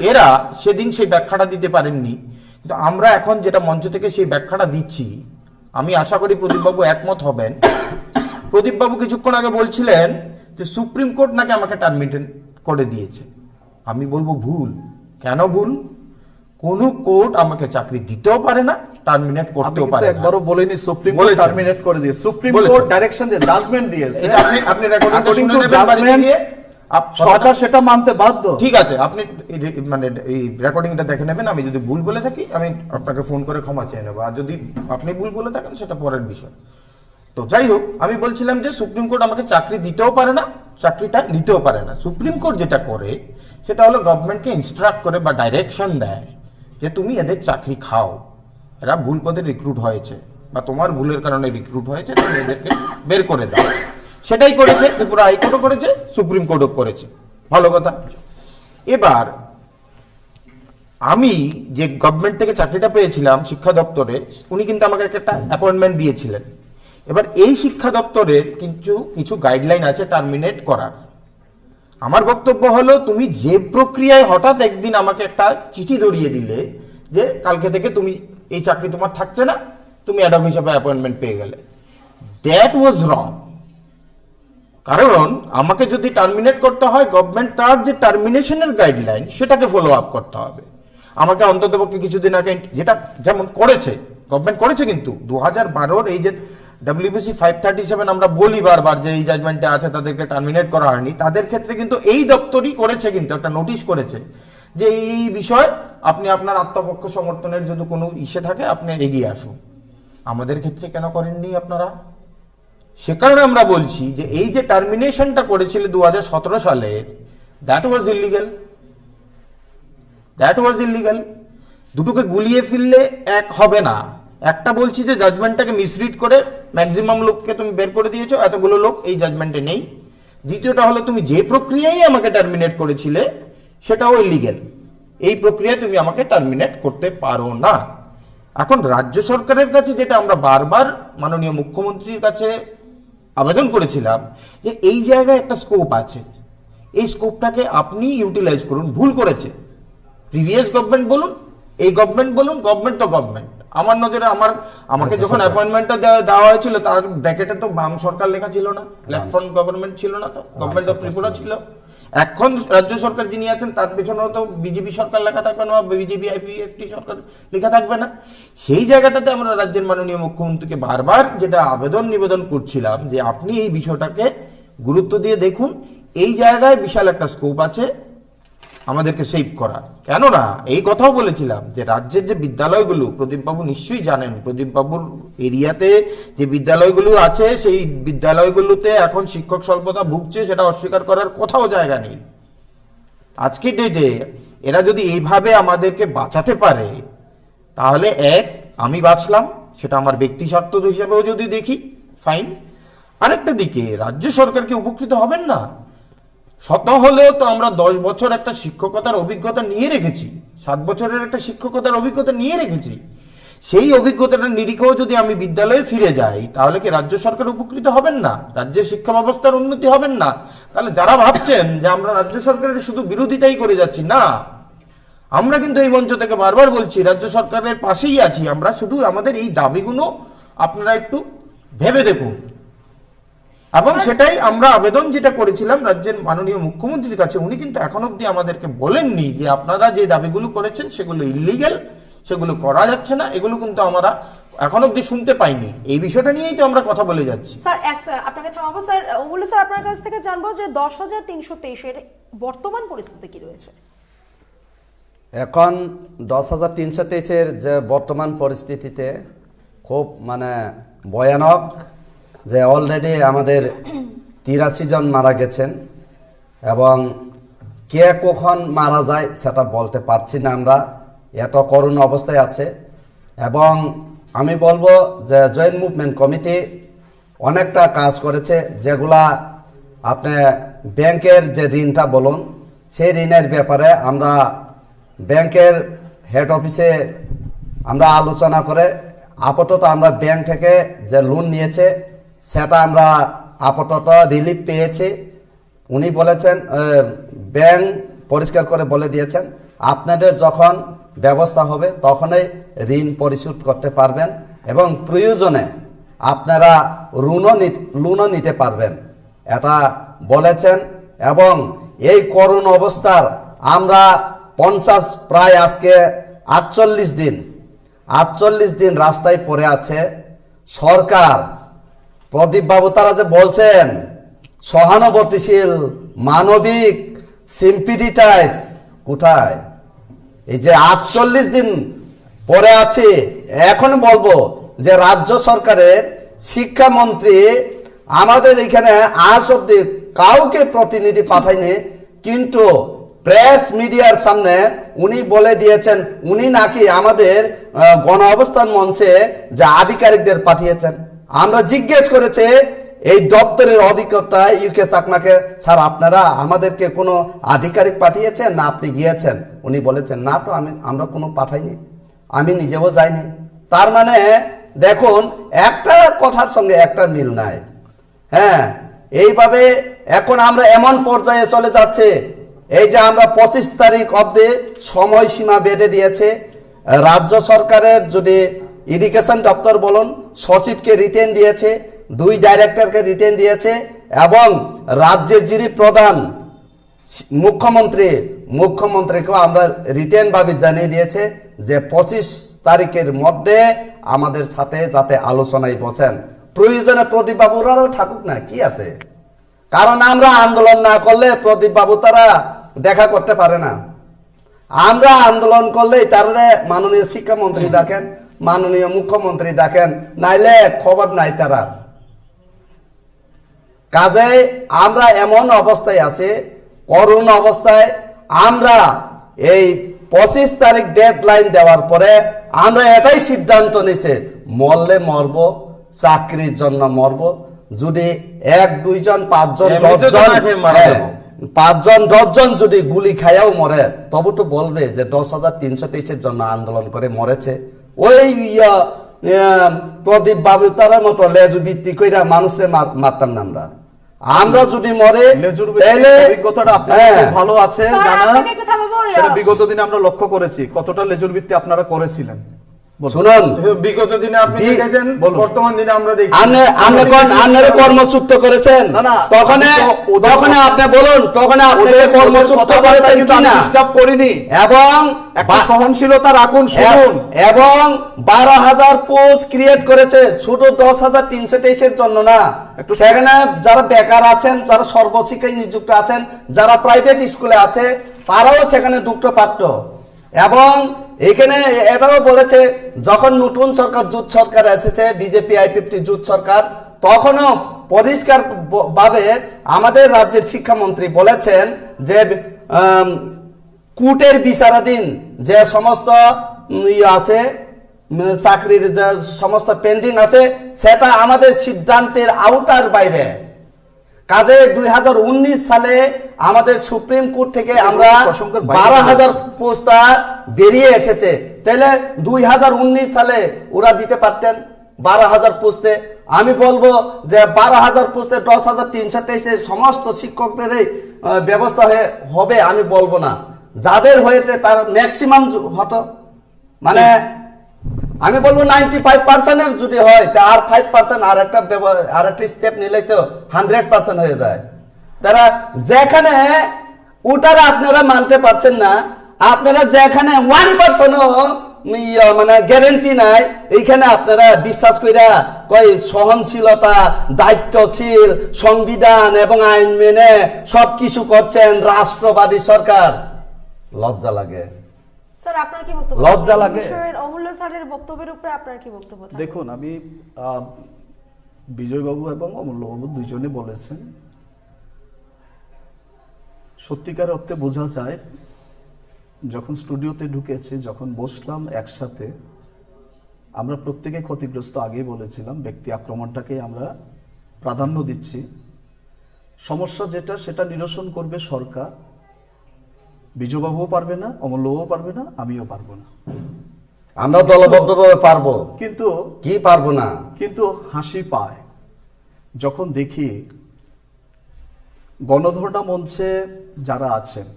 এরা সেদিন সেই ব্যাখ্যাটা দিতে পারেননি। কিন্তু আমরা এখন যেটা মঞ্চ থেকে সেই ব্যাখ্যাটা দিচ্ছি, আমি আশা করি প্রদীপবাবু একমত হবেন। প্রদীপবাবু কিছুক্ষণ আগে বলছিলেন যে সুপ্রিম কোর্ট নাকি আমাকে টার্মিনেট করে দিয়েছে। আমি বলবো ভুল। কেন ভুল? কোন কোর্ট আমাকে চাকরি দিতেও পারে না, টার্মিনেট করতেও পারে না। একবারও বলেনি সুপ্রিম কোর্ট টার্মিনেট করে দিয়ে, সুপ্রিম কোর্ট ডাইরেকশন দিয়ে জাজমেন্ট দিয়েছে। এটা আপনি রেকর্ডিংটা শুনে নেবেন বাড়িতে গিয়ে, সরকার সেটা মানতে বাধ্য। ঠিক আছে, আপনি মানে এই রেকর্ডিংটা দেখে নেবেন। আমি যদি ভুল বলে থাকি আমি আপনাকে ফোন করে ক্ষমা চেয়ে নেবো, আর যদি আপনি ভুল বলে থাকেন সেটা পরের বিষয়। তো যাই হোক, আমি বলছিলাম যে সুপ্রিম কোর্ট আমাকে চাকরি দিতেও পারে না, চাকরিটা নিতেও পারে না। সুপ্রিম কোর্ট যেটা করে সেটা হলো গভর্নমেন্টকে ইনস্ট্রাক্ট করে বা ডাইরেকশন দেয় যে তুমি এদের চাকরি খাও, এরা ভুল পদে রিক্রুট হয়েছে বা তোমার ভুলের কারণে রিক্রুট হয়েছে, তুমি এদেরকে বের করে দাও। সেটাই করেছে ত্রিপুরা হাইকোর্টও করেছে, সুপ্রিম কোর্টও করেছে, ভালো কথা। এবার আমি যে গভর্নমেন্ট থেকে চাকরিটা পেয়েছিলাম শিক্ষা দপ্তরে, উনি কিন্তু আমাকে একটা অ্যাপয়েন্টমেন্ট দিয়েছিলেন। এবার এই শিক্ষা দপ্তরের কিছু গাইডলাইন আছে টার্মিনেট করার। আমার বক্তব্য হলো, তুমি যে প্রক্রিয়ায় হঠাৎ একদিন আমাকে একটা চিঠি ধরিয়ে দিলে যে কালকে থেকে তুমি এই চাকরি তোমার থাকছে না, তুমি অ্যাডহক হিসাবে অ্যাপয়েন্টমেন্ট পেয়ে গেলে, দ্যাট ওয়াজ রং। কারণ আমাকে যদি টার্মিনেট করতে হয়, গভর্নমেন্ট তার যে টার্মিনেশনের গাইডলাইন সেটাকে ফলো আপ করতে হবে। আমাকে অন্ততপক্ষে কিছুদিন আগে, যেটা যেমন করেছে গভর্নমেন্ট করেছে, কিন্তু 2012 এই যে WBC 537 আমরা বলি বারবার যে এই জাজমেন্টে আছে তাদেরকে টার্মিনেট করা হয়নি, তাদের ক্ষেত্রে কিন্তু এই দপ্তরই করেছে, কিন্তু একটা নোটিশ করেছে যে এই বিষয় আপনি আপনার আত্মপক্ষ সমর্থনের যদি কোনো ইস্যে থাকে আপনি এগিয়ে আসুন। আমাদের ক্ষেত্রে কেন করেননি আপনারা? সে কারণে আমরা বলছি যে এই যে টার্মিনেশনটা করেছিল 2017 সালের, that was illegal, that was illegal. দুটোকে গুলিয়ে ফেললে এক হবে না। একটা বলছি যে জাজমেন্টটাকে মিসরিড করে ম্যাক্সিমাম লোককে তুমি বের করে দিয়েছো, এতগুলো লোক এই জাজমেন্টে নেই। দ্বিতীয়টা হলো, তুমি যে প্রক্রিয়ায় আমাকে টার্মিনেট করেছিলে সেটাও ইলিগাল। এই প্রক্রিয়ায় তুমি আমাকে টার্মিনেট করতে পারো না। এখন রাজ্য সরকারের কাছে যেটা আমরা বারবার মাননীয় মুখ্যমন্ত্রীর কাছে আবেদন করেছিলাম যে এই জায়গায় একটা স্কোপ আছে, এই স্কোপটাকে আপনি ইউটিলাইজ করুন। ভুল করেছে প্রিভিয়াস গভর্নমেন্ট বলুন, এই গভর্নমেন্ট বলুন, গভর্নমেন্ট তো গভর্নমেন্ট। আমার নজরে আমাকে যখন অ্যাপয়েন্টমেন্টটা দেওয়া হয়েছিল তার ব্র্যাকেটে তো বাম সরকার লেখা ছিল না, লেফট ফ্রন্ট গভর্নমেন্ট ছিল না, তো গভর্নমেন্ট অফ ত্রিপুরা ছিল। এখন রাজ্য সরকার যিনি আছেন তার পেছনেও তো বিজেপি সরকার লেখা থাকবে না, বিজেপি আইপিএফটি সরকার লেখা থাকবে না। সেই জায়গাটাতে আমরা রাজ্যের মাননীয় মুখ্যমন্ত্রীকে বারবার যেটা আবেদন নিবেদন করছিলাম যে আপনি এই বিষয়টাকে গুরুত্ব দিয়ে দেখুন, এই জায়গায় বিশাল একটা স্কোপ আছে আমাদেরকে সেভ করার। কেননা এই কথাও বলেছিলাম যে রাজ্যের যে বিদ্যালয়গুলো, প্রদীপবাবু নিশ্চয়ই জানেন, প্রদীপবাবুর এরিয়াতে যে বিদ্যালয়গুলো আছে সেই বিদ্যালয়গুলোতে এখন শিক্ষক স্বল্পতা ভুগছে, সেটা অস্বীকার করার কোথাও জায়গা নেই। আজকে ডেটে এরা যদি এইভাবে আমাদেরকে বাঁচাতে পারে, তাহলে আমি বাঁচলাম, সেটা আমার ব্যক্তি স্বার্থ হিসেবেও যদি দেখি ফাইন। আরেকটা দিকে রাজ্য সরকারকে উপকৃত হবেন না। শত হলেও তো আমরা 10 বছর একটা শিক্ষকতার অভিজ্ঞতা নিয়ে রেখেছি, 7 বছরের একটা শিক্ষকতার অভিজ্ঞতা নিয়ে রেখেছি। সেই অভিজ্ঞতাটার নিরিখেও যদি আমি বিদ্যালয়ে ফিরে যাই, তাহলে কি রাজ্য সরকার উপকৃত হবেন না? রাজ্যের শিক্ষা ব্যবস্থার উন্নতি হবেন না? তাহলে যারা ভাবছেন যে আমরা রাজ্য সরকারের শুধু বিরোধিতাই করে যাচ্ছি, না, আমরা কিন্তু এই মঞ্চ থেকে বারবার বলছি রাজ্য সরকারের পাশেই আছি আমরা। শুধু আমাদের এই দাবিগুলো আপনারা একটু ভেবে দেখুন। এবং সেটাই আমরা আবেদন যেটা করেছিলাম রাজ্যের মাননীয় মুখ্যমন্ত্রীর কাছে, উনি কিন্তু এখন অব্দি আমাদেরকে বলেননি যে আপনারা যে দাবিগুলো করেছেন সেগুলো ইলিগ্যাল, সেগুলো করা যাচ্ছে না। এগুলো কিন্তু আমরা এখন অব্দি শুনতে পাইনি। এই বিষয়টা নিয়েই তো আমরা কথা বলে যাচ্ছি। স্যার আপনাকে থামাবো স্যার। ওগুলো স্যার আপনার কাছ থেকে জানবো যে 10,323-এর বর্তমান পরিস্থিতি কি রয়েছে? এখন 10,323-এর যে বর্তমান পরিস্থিতিতে খুব ভয়ানক, যে অলরেডি আমাদের 83 জন মারা গেছেন, এবং কে কখন মারা যায় সেটা বলতে পারছি না, আমরা এত করুণ অবস্থায় আছে। এবং আমি বলবো যে জয়েন্ট মুভমেন্ট কমিটি অনেকটা কাজ করেছে, যেগুলা আপনি ব্যাংকের যে ঋণটা বলুন, সেই ঋণের ব্যাপারে আমরা ব্যাংকের হেড অফিসে আমরা আলোচনা করে আপাতত আমরা ব্যাংক থেকে যে লোন নিয়েছে সেটা আমরা আপাতত রিলিফ পেয়েছি। উনি বলেছেন, ব্যাংক পরিষ্কার করে বলে দিয়েছেন, আপনাদের যখন ব্যবস্থা হবে তখনই ঋণ পরিশোধ করতে পারবেন, এবং প্রয়োজনে আপনারা লোনও নিতে পারবেন, এটা বলেছেন। এবং এই করুণ অবস্থার আমরা প্রায় আজকে 48 দিন রাস্তায় পড়ে আছে সরকার। প্রদীপ বাবু তারা যে বলছেন সহানুভূতিশীল, মানবিক, সিম্পিটিটাইজ, কোথায়? এই যে 48 দিন পরে আছে, এখন বলবো যে রাজ্য সরকারের শিক্ষামন্ত্রী আমাদের এখানে আজ অব্দি কাউকে প্রতিনিধি পাঠায়নি, কিন্তু প্রেস মিডিয়ার সামনে উনি বলে দিয়েছেন উনি নাকি আমাদের গণ অবস্থান মঞ্চে যে আধিকারিকদের পাঠিয়েছেন। আমরা জিজ্ঞেস করেছে এই দপ্তরের অধিকর্তা ইউকে চাকমাকে, স্যার আপনারা আমাদেরকে কোনো আধিকারিক পাঠিয়েছেন না আপনি গিয়েছেন? উনি বলেছেন না, তো আমরা কোনো পাঠাইনি, আমি নিজেও যাইনি। তার মানে দেখুন, একটা কথার সঙ্গে একটা মিল নাই। হ্যাঁ, এইভাবে এখন আমরা এমন পর্যায়ে চলে যাচ্ছে, এই যে আমরা 25 তারিখ অবধি সময়সীমা বেঁধে দিয়েছে রাজ্য সরকারের, যদি ইরিগেশন দপ্তর বলুন, সচিবকে রিটেন দিয়েছে, 2 ডাইরেক্টরকে রিটেন দিয়েছে, এবং রাজ্যের যিনি প্রধান মুখ্যমন্ত্রীকেও আমরা রিটেন ভাবে জানিয়ে দিয়েছে যে 25 তারিখের মধ্যে আমাদের সাথে যাতে আলোচনায় বসেন। প্রয়োজনে প্রদীপ বাবুরাও থাকুক না, কি আছে, কারণ আমরা আন্দোলন না করলে প্রদীপ বাবু তারা দেখা করতে পারে না। আমরা আন্দোলন করলেই তারা মাননীয় শিক্ষামন্ত্রী ডাকেন, মাননীয় মুখ্যমন্ত্রী ডাকেন, নাইলে খবর নাই তারা। কাজে আমরা এমন অবস্থায় আছি, করুণ অবস্থায়। আমরা এই 25 তারিখ ডেডলাইন দেওয়ার পরে আমরা এটাই সিদ্ধান্ত নিছে, মরলে মরব, চাকরির জন্য মরব। যদি 1, 2 জন, 5 জন, 10 জন, 5 জন 10 জন যদি গুলি খাইয়াও মরে, তবু তো বলবে যে 10,323-এর জন্য আন্দোলন করে মরেছে। ওই প্রদীপ বাবু তার মতো লেজু ভিত্তি কইরা মানুষে মারতাম না আমরা। আমরা যদি মরে তাহলে অভিজ্ঞতাটা আপনাদের খুব ভালো আছে স্যার, জানা, আপনাকে একটু থামাবো। সেটা বিগত দিনে আমরা লক্ষ্য করেছি কতটা লেজুর ভিত্তি আপনারা করেছিলেন। বলুন। শুনুন, বিগত দিনে আপনি বি- দেখেছেন, বলুন। বর্তমান দিনে আমরা দেখি। আপনারা কর্মচ্যুত করেছেন, না, না, তখন আপনি বলুন, তখন আপনাকে কর্মচ্যুত করেছেন কিনা, ডিস্টার্ব করিনি, এবং একটা সহনশীলতা রাখুন, শুনুন। এবং 12,000 পোস্ট ক্রিয়েট করেছে, ছোট 10,323-এর জন্য না। সেখানে যারা বেকার আছেন, যারা সর্বশিক্ষায় নিযুক্ত আছেন, যারা প্রাইভেট স্কুলে আছে, তারাও সেখানে ঢুকতে পারত। এবং এখানে এটাও বলেছে, যখন নতুন সরকার, জোট সরকার এসেছে, বিজেপি I-50 জোট সরকার, তখনও পরিষ্কার ভাবে আমাদের রাজ্যের শিক্ষামন্ত্রী বলেছেন যে কোর্টের বিচারাধীন যে সমস্ত আছে, চাকরির যে সমস্ত পেন্ডিং আছে, সেটা আমাদের সিদ্ধান্তের আওতার বাইরে। কাজে 2019 সালে আমাদের সুপ্রিম কোর্ট থেকে আমরা 12,000 পোস্তা বেরিয়ে এসেছে। তাহলে 2019 সালে ওরা দিতে পারতেন 12,000 পোস্তে। আমি বলবো যে 12,000 পোস্তে 10,323 সমস্ত শিক্ষকদের ব্যবস্থা হবে আমি বলবো না, যাদের হয়েছে তার ম্যাক্সিমাম হতো, মানে আমি বলবো 95% যদি হয় তা আর 5% আর একটা স্টেপ নিলে তো 100% হয়ে যায়। তারা যেখানে ওটারা আপনারা মানতে পারছেন না, আপনারা যেখানে 1%ও মানে গ্যারেন্টি নাই, এইখানে আপনারা বিশ্বাস কইরা কই সহনশীলতা, দায়িত্বশীল, সংবিধান এবং আইন মেনে সবকিছু করছেন রাষ্ট্রবাদী সরকার। লজ্জা লাগে, স্যার আপনার কি বক্তব্য? লজ্জা লাগে। অমূল্য স্যারের বক্তব্যের উপরে আপনার কি বক্তব্য? দেখুন, আমি বিজয়বাবু এবং অমূল্যবাবু দুইজনে বলেছেন, সত্যিকার অর্থে বোঝা যায় যখন স্টুডিওতে ঢুকেছি, যখন বসলাম একসাথে, আমরা প্রত্যেকে ক্ষতিগ্রস্ত, আগেই বলেছিলাম, ব্যক্তি আক্রমণটাকে আমরা প্রাধান্য দিচ্ছি। সমস্যা যেটা সেটা নিরসন করবে সরকার। বিজয়বাবুও পারবে না, অমূল্যবাবুও পারবে না, আমিও পারবো না। আমরা দলবদ্ধভাবে পারবো, কিন্তু কি পারবো না? কিন্তু হাসি পায় যখন দেখি গণধর্ণা মঞ্চে যারা আছেন।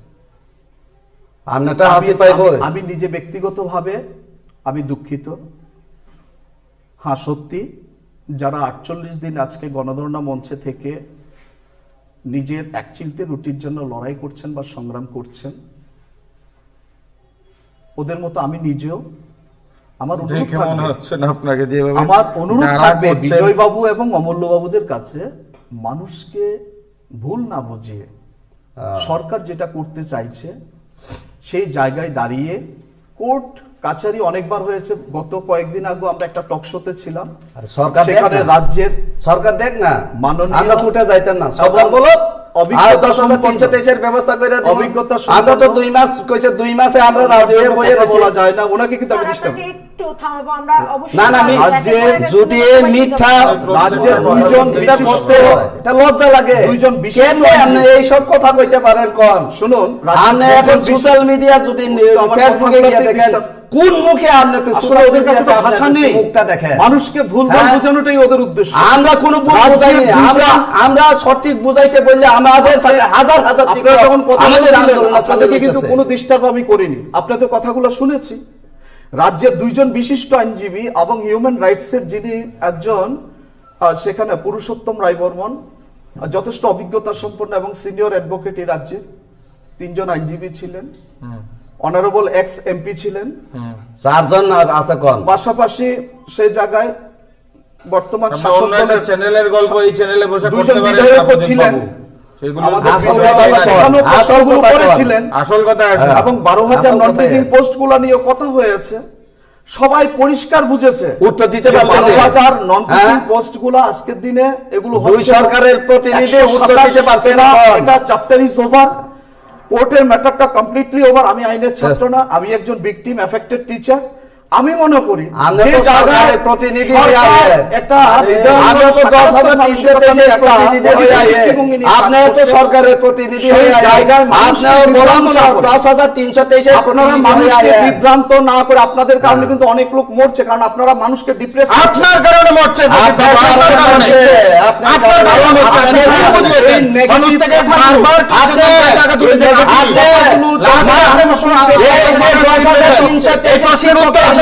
আপনারটা হাসি পাইব। আমি নিজে ব্যক্তিগতভাবে আমি দুঃখিত। হ্যাঁ, সত্যি যারা 48 দিন আজকে গণধর্ণা মঞ্চে থেকে নিজের একচিলতে রুটির জন্য লড়াই করছেন বা সংগ্রাম করছেন, ওদের মতো আমি নিজেও, আমার অনুরোধ থাকবে বিজয়বাবু এবং অমূল্যবাবুদের কাছে, মানুষকে ভুল না বুঝিয়ে সরকার যেটা করতে চাইছে সেই জায়গায় দাঁড়িয়ে, কোর্ট কাছারি অনেকবার হয়েছে, গত কয়েকদিন আগে আমরা একটা টক শোতে ছিলাম, আর সরকার সেখানে রাজ্যের সরকার দেখ না, মাননীয় আমরা কোর্টে যাইতাম না, সরকার বলো আর 10,323 ব্যবস্থা করে দেব। অভিজ্ঞতা আমরা তো 2 মাস কইছে, 2 মাসে আমরা রাজি হয়ে বইয়ে রয়েছি। বলা যায় না, ওনাকে কিন্তু আমি স্যার ডিস্টার্ব আপনাকে একটু থামাবো আমরা অবশ্যই। না, না, রাজ্যের যদি মিথ্যা রাজ্যের দুইজন এটা করতে হয়, এটা লজ্জা লাগে। দুইজন বিশিষ্ট কেন আপনি এই সব কথা কইতে পারেন কোন? শুনুন, আপনি এখন সোশ্যাল মিডিয়া যদি ফেসবুকে গিয়ে দেখেন, কোন মুখে আপনি আসলে ওদের কাছে তো ভাষা নেই, মুখটা দেখেন, মানুষকে ভুলভাল হ্যাঁ? বোঝানোটাই ওদের উদ্দেশ্য। আমরা কোনো ভুল রাজ্যের বোঝাইনি, দুইজন- আমরা সঠিক বুঝাইছে বললে আমাদের সাথে হাজার হাজার আপনারা যখন কথা আমাদের বলছিলেন, আন্দোলন আপনাদেরকে কিন্তু কোনো ডিস্টার্ব আমি করিনি, আপনাদের কথাগুলো শুনেছি। রাজ্যের দুইজন বিশিষ্ট আইনজীবী এবং হিউম্যান রাইটস এর যিনি একজন সেখানে পুরুষোত্তম রায় বর্মন, যথেষ্ট অভিজ্ঞতা সম্পন্ন এবং সিনিয়র অ্যাডভোকেট এই রাজ্যের, তিনজন আইনজীবী ছিলেন, অনারেবল এক্স এমপি ছিলেন, চারজন আছে কোন, পাশাপাশি সেই জায়গায় বর্তমান আমরা শাসক অন্য একটা দলের চ্যানেলের গল্প এই চ্যানেলে বসে দুজন করতে পারেন বিধায়কও আপনাদের ছিলেন। বাবু। সেগুলো আমাদের আসল বিধায়ক কথা বল, সেখানেও আসল পোস্টগুলো কথা বল। করেছিলেন। আসল কথা আছে এবং 12,000 আসল নন কথা টিচিং এটা। পোস্টগুলো নিয়ে কথা হয়েছে, সবাই পরিষ্কার বুঝেছে উত্তর দিতে যে পারছেন না। 12,000 নন টিচিং হ্যাঁ? পোস্টগুলো আজকের দিনে এগুলো দুই হচ্ছে না। সরকারের প্রতিনিধি উত্তর দিতে 127 পারছে না এটা- কোন? এটা চ্যাপ্টার ইজ ওভার, কোর্টের ম্যাটারটা কমপ্লিটলি ওভার। আমি আইনের ছাত্র না, আমি একজন ভিকটিম এফেক্টেড টিচার। আমি মনে করি আমরা যে তো জায়গায় সরকারের প্রতিনিধি হয়ে সরকার আইলেন। একটা আমরা তো 10,000 মানুষের প্রতিনিধি হয়ে আইলেন। দৃষ্টিভঙ্গি নিয়ে কাজ আপনিও তো করছেন। সরকারের প্রতিনিধি সেই হয়ে আইলেন। জায়গায় মানুষকে আপনিও বলুন বিভ্রান্ত না করে। 10,323 আপনারা প্রতিনিধি হয়ে মানুষকে আইলেন। বিভ্রান্ত না করে, আপনাদের কারণে কিন্তু অনেক লোক মরছে, কারণ আপনারা মানুষকে ডিপ্রেস আপনার কারণে মরছে আপনার কারণে মরছে, আপনার আপনার কারণে কারণে মরছে। মরছে। আপনি ভুল বুঝিয়েছেন। এই negative মানুষ থেকে কথাগুলো- বারবার আপনি- টাকা তুলেছেন। এই আপনি- কথাগুলো লাস্ট যারা আপনি শুনছেন, এই যে এই যে 10,323 শিক্ষকদের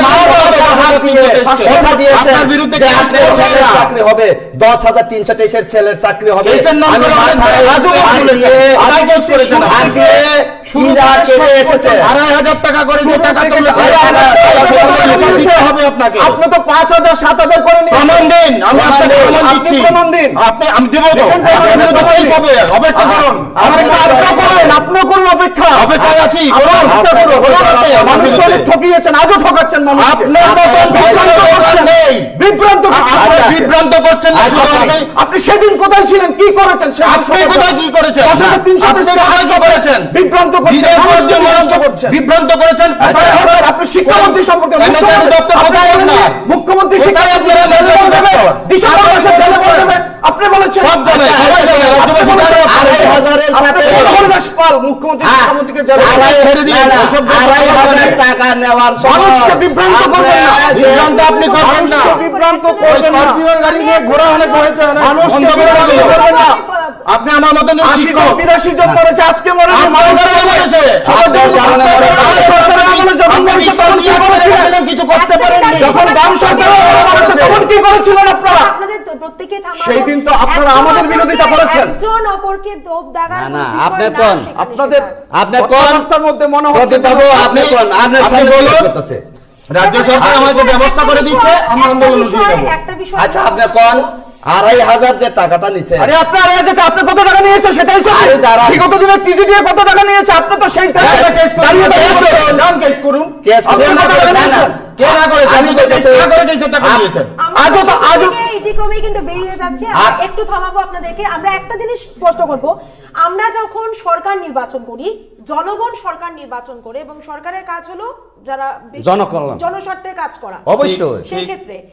কথা দিয়েছেন আপনার বিরুদ্ধে যে কেস আপনার করবে ছেলের না। চাকরি হবে, 10,323 ছেলের চাকরি হবে। কেসের নাম আমি করে অনেক মাথায় রাজু হাত বলেছেন। দিয়ে আদায় কেস করেছেন। হাত দিয়ে কিরা কেটে এসেছে। 2,500 টাকা করে যে টাকা তুলে হবে আপনাকে। আপনি তো 5,000 7,000 করে নিয়েছেন। প্রমাণ দিন, আমি আপনাকে প্রমাণ আপনি দিচ্ছি। প্রমাণ দিন। আমি দেবো তো। দেখেন তো, আপনার বিরুদ্ধে প্রমাণ কেস দিন। হবে, অপেক্ষা করুন। আপনিও করুন অপেক্ষা। অপেক্ষায় আছি। করুন, অপেক্ষা করুন। করুন আপনি, আমার মানুষকে বিরুদ্ধে। অনেক ঠকিয়েছেন, আজও ঠকাচ্ছেন মানুষকে। আপনার মতন বিভ্রান্ত করছেন। নেই। বিভ্রান্ত করছেন। আপনি আচ্ছা। বিভ্রান্ত করছেন না, আচ্ছা, শুধু আপনি- আপনি সেদিন কোথায় ছিলেন, কি করেছেন? আপনি কোথায় কি করেছেন? 10,300 আপনি কোথায় কি করেছেন? বিভ্রান্ত করছেন, বিজয় মানুষকে করেছেন, বিভ্রান্ত মানুষকে করছেন। বিভ্রান্ত করেছেন। আপনার সরকার, আপনি শিক্ষামন্ত্রী সম্পর্কে মুখ্যমন্ত্রী দপ্তর কোথায় আপনার? মুখ্যমন্ত্রী কোথায় শিক্ষামন্ত্রী আপনার জেলে ভরে দেবে, দপ্তর? ডিসেম্বর মাসে জেলে ভরে দেবে। আপনি বলেছেন সব জানে, সবাই জানে, রাজ্যবাসী আপনি জানে। বলেছেন, 2,500 আপনি সাথে মনোহরদাস পাল মুখ্যমন্ত্রী শিক্ষামন্ত্রীকে জেলে ভরে দেবে। ছেড়ে দিন, না, না, ওসব 2,500 টাকা নেওয়ার সময় মানুষকে বিভ্রান্ত করবেন না। বিভ্রান্ত আপনি করবেন না। মানুষকে বিভ্রান্ত করবেন না। স্করপিওর গাড়ি নিয়ে ঘোরা অনেক হয়েছে, অনেক মানুষকে বন্ধ করে বিভ্রান্ত দিন। করবেন না। আপনি আমার মতন 80 জন 83 জন মরেছে, আজকে মরেছে, আপনার মানুষ কারণে মরেছে। আপনার কারণে মরেছে। বাম সরকারের আমলে যখন আপনি মরেছে, বিশ্ব তখন কি নিয়ে করেছিলেন? বলেছিলেন, কিছু করতে পারেননি। যখন বাম সরকারের আমলে মরেছে, তখন কি করেছিলেন আপনারা? আপনাদের তো প্রত্যেকে থামাবো। সেই দিন তো আপনারা একজন আমাদের অপরকে- বিরোধিতা করেছেন। একজন অপরকে দোপ দাগার না, না, কোনো আপনি বিষয় না কোন? সেখানে আপনাদের সেটা। আপনি কোন? কথাবার্তার মধ্যে মনে হচ্ছে প্রদীপ বাবু, আপনি কোন? আপনার আপনি সামনে বলুন। করতেছে। রাজ্য সরকার আমাদের ব্যবস্থা করে দিচ্ছে, আমরা আন্দোলন উঠিয়ে দেবো। একটা বিষয় আচ্ছা, আপনি কোন? 2,500 যে টাকাটা নিছে, আরে আপনি আরে যেটা আপনি কত টাকা নিয়েছেন সেটাই সব আরে দাঁড়ান। বিগত দিনের টিজিডি কত টাকা নিয়েছে আপনি তো সেই একটা কেস করুন, দাঁড়িয়ে কেস দাঁড়িয়ে করুন, নাম কেস করুন। কেস আপনি করবেন না, কত টাকা না, না। নিয়েছেন? কে না করেছে? আমি বলতেছি- না করে দিয়েছে, টাকা নিয়েছেন। আমরা আজও তো- আজও- থেকে ইতিক্রমেই কিন্তু বেরিয়ে যাচ্ছে। আমরা একটু থামাবো আপনাদেরকে। আমরা একটা জিনিস স্পষ্ট করব, আমরা যখন সরকার নির্বাচন করি, জনগণ সরকার নির্বাচন করে এবং সরকারের কাজ হলো যারা জনকল্যাণ। জনস্বার্থে কাজ করা। অবশ্যই। সেই ক্ষেত্রে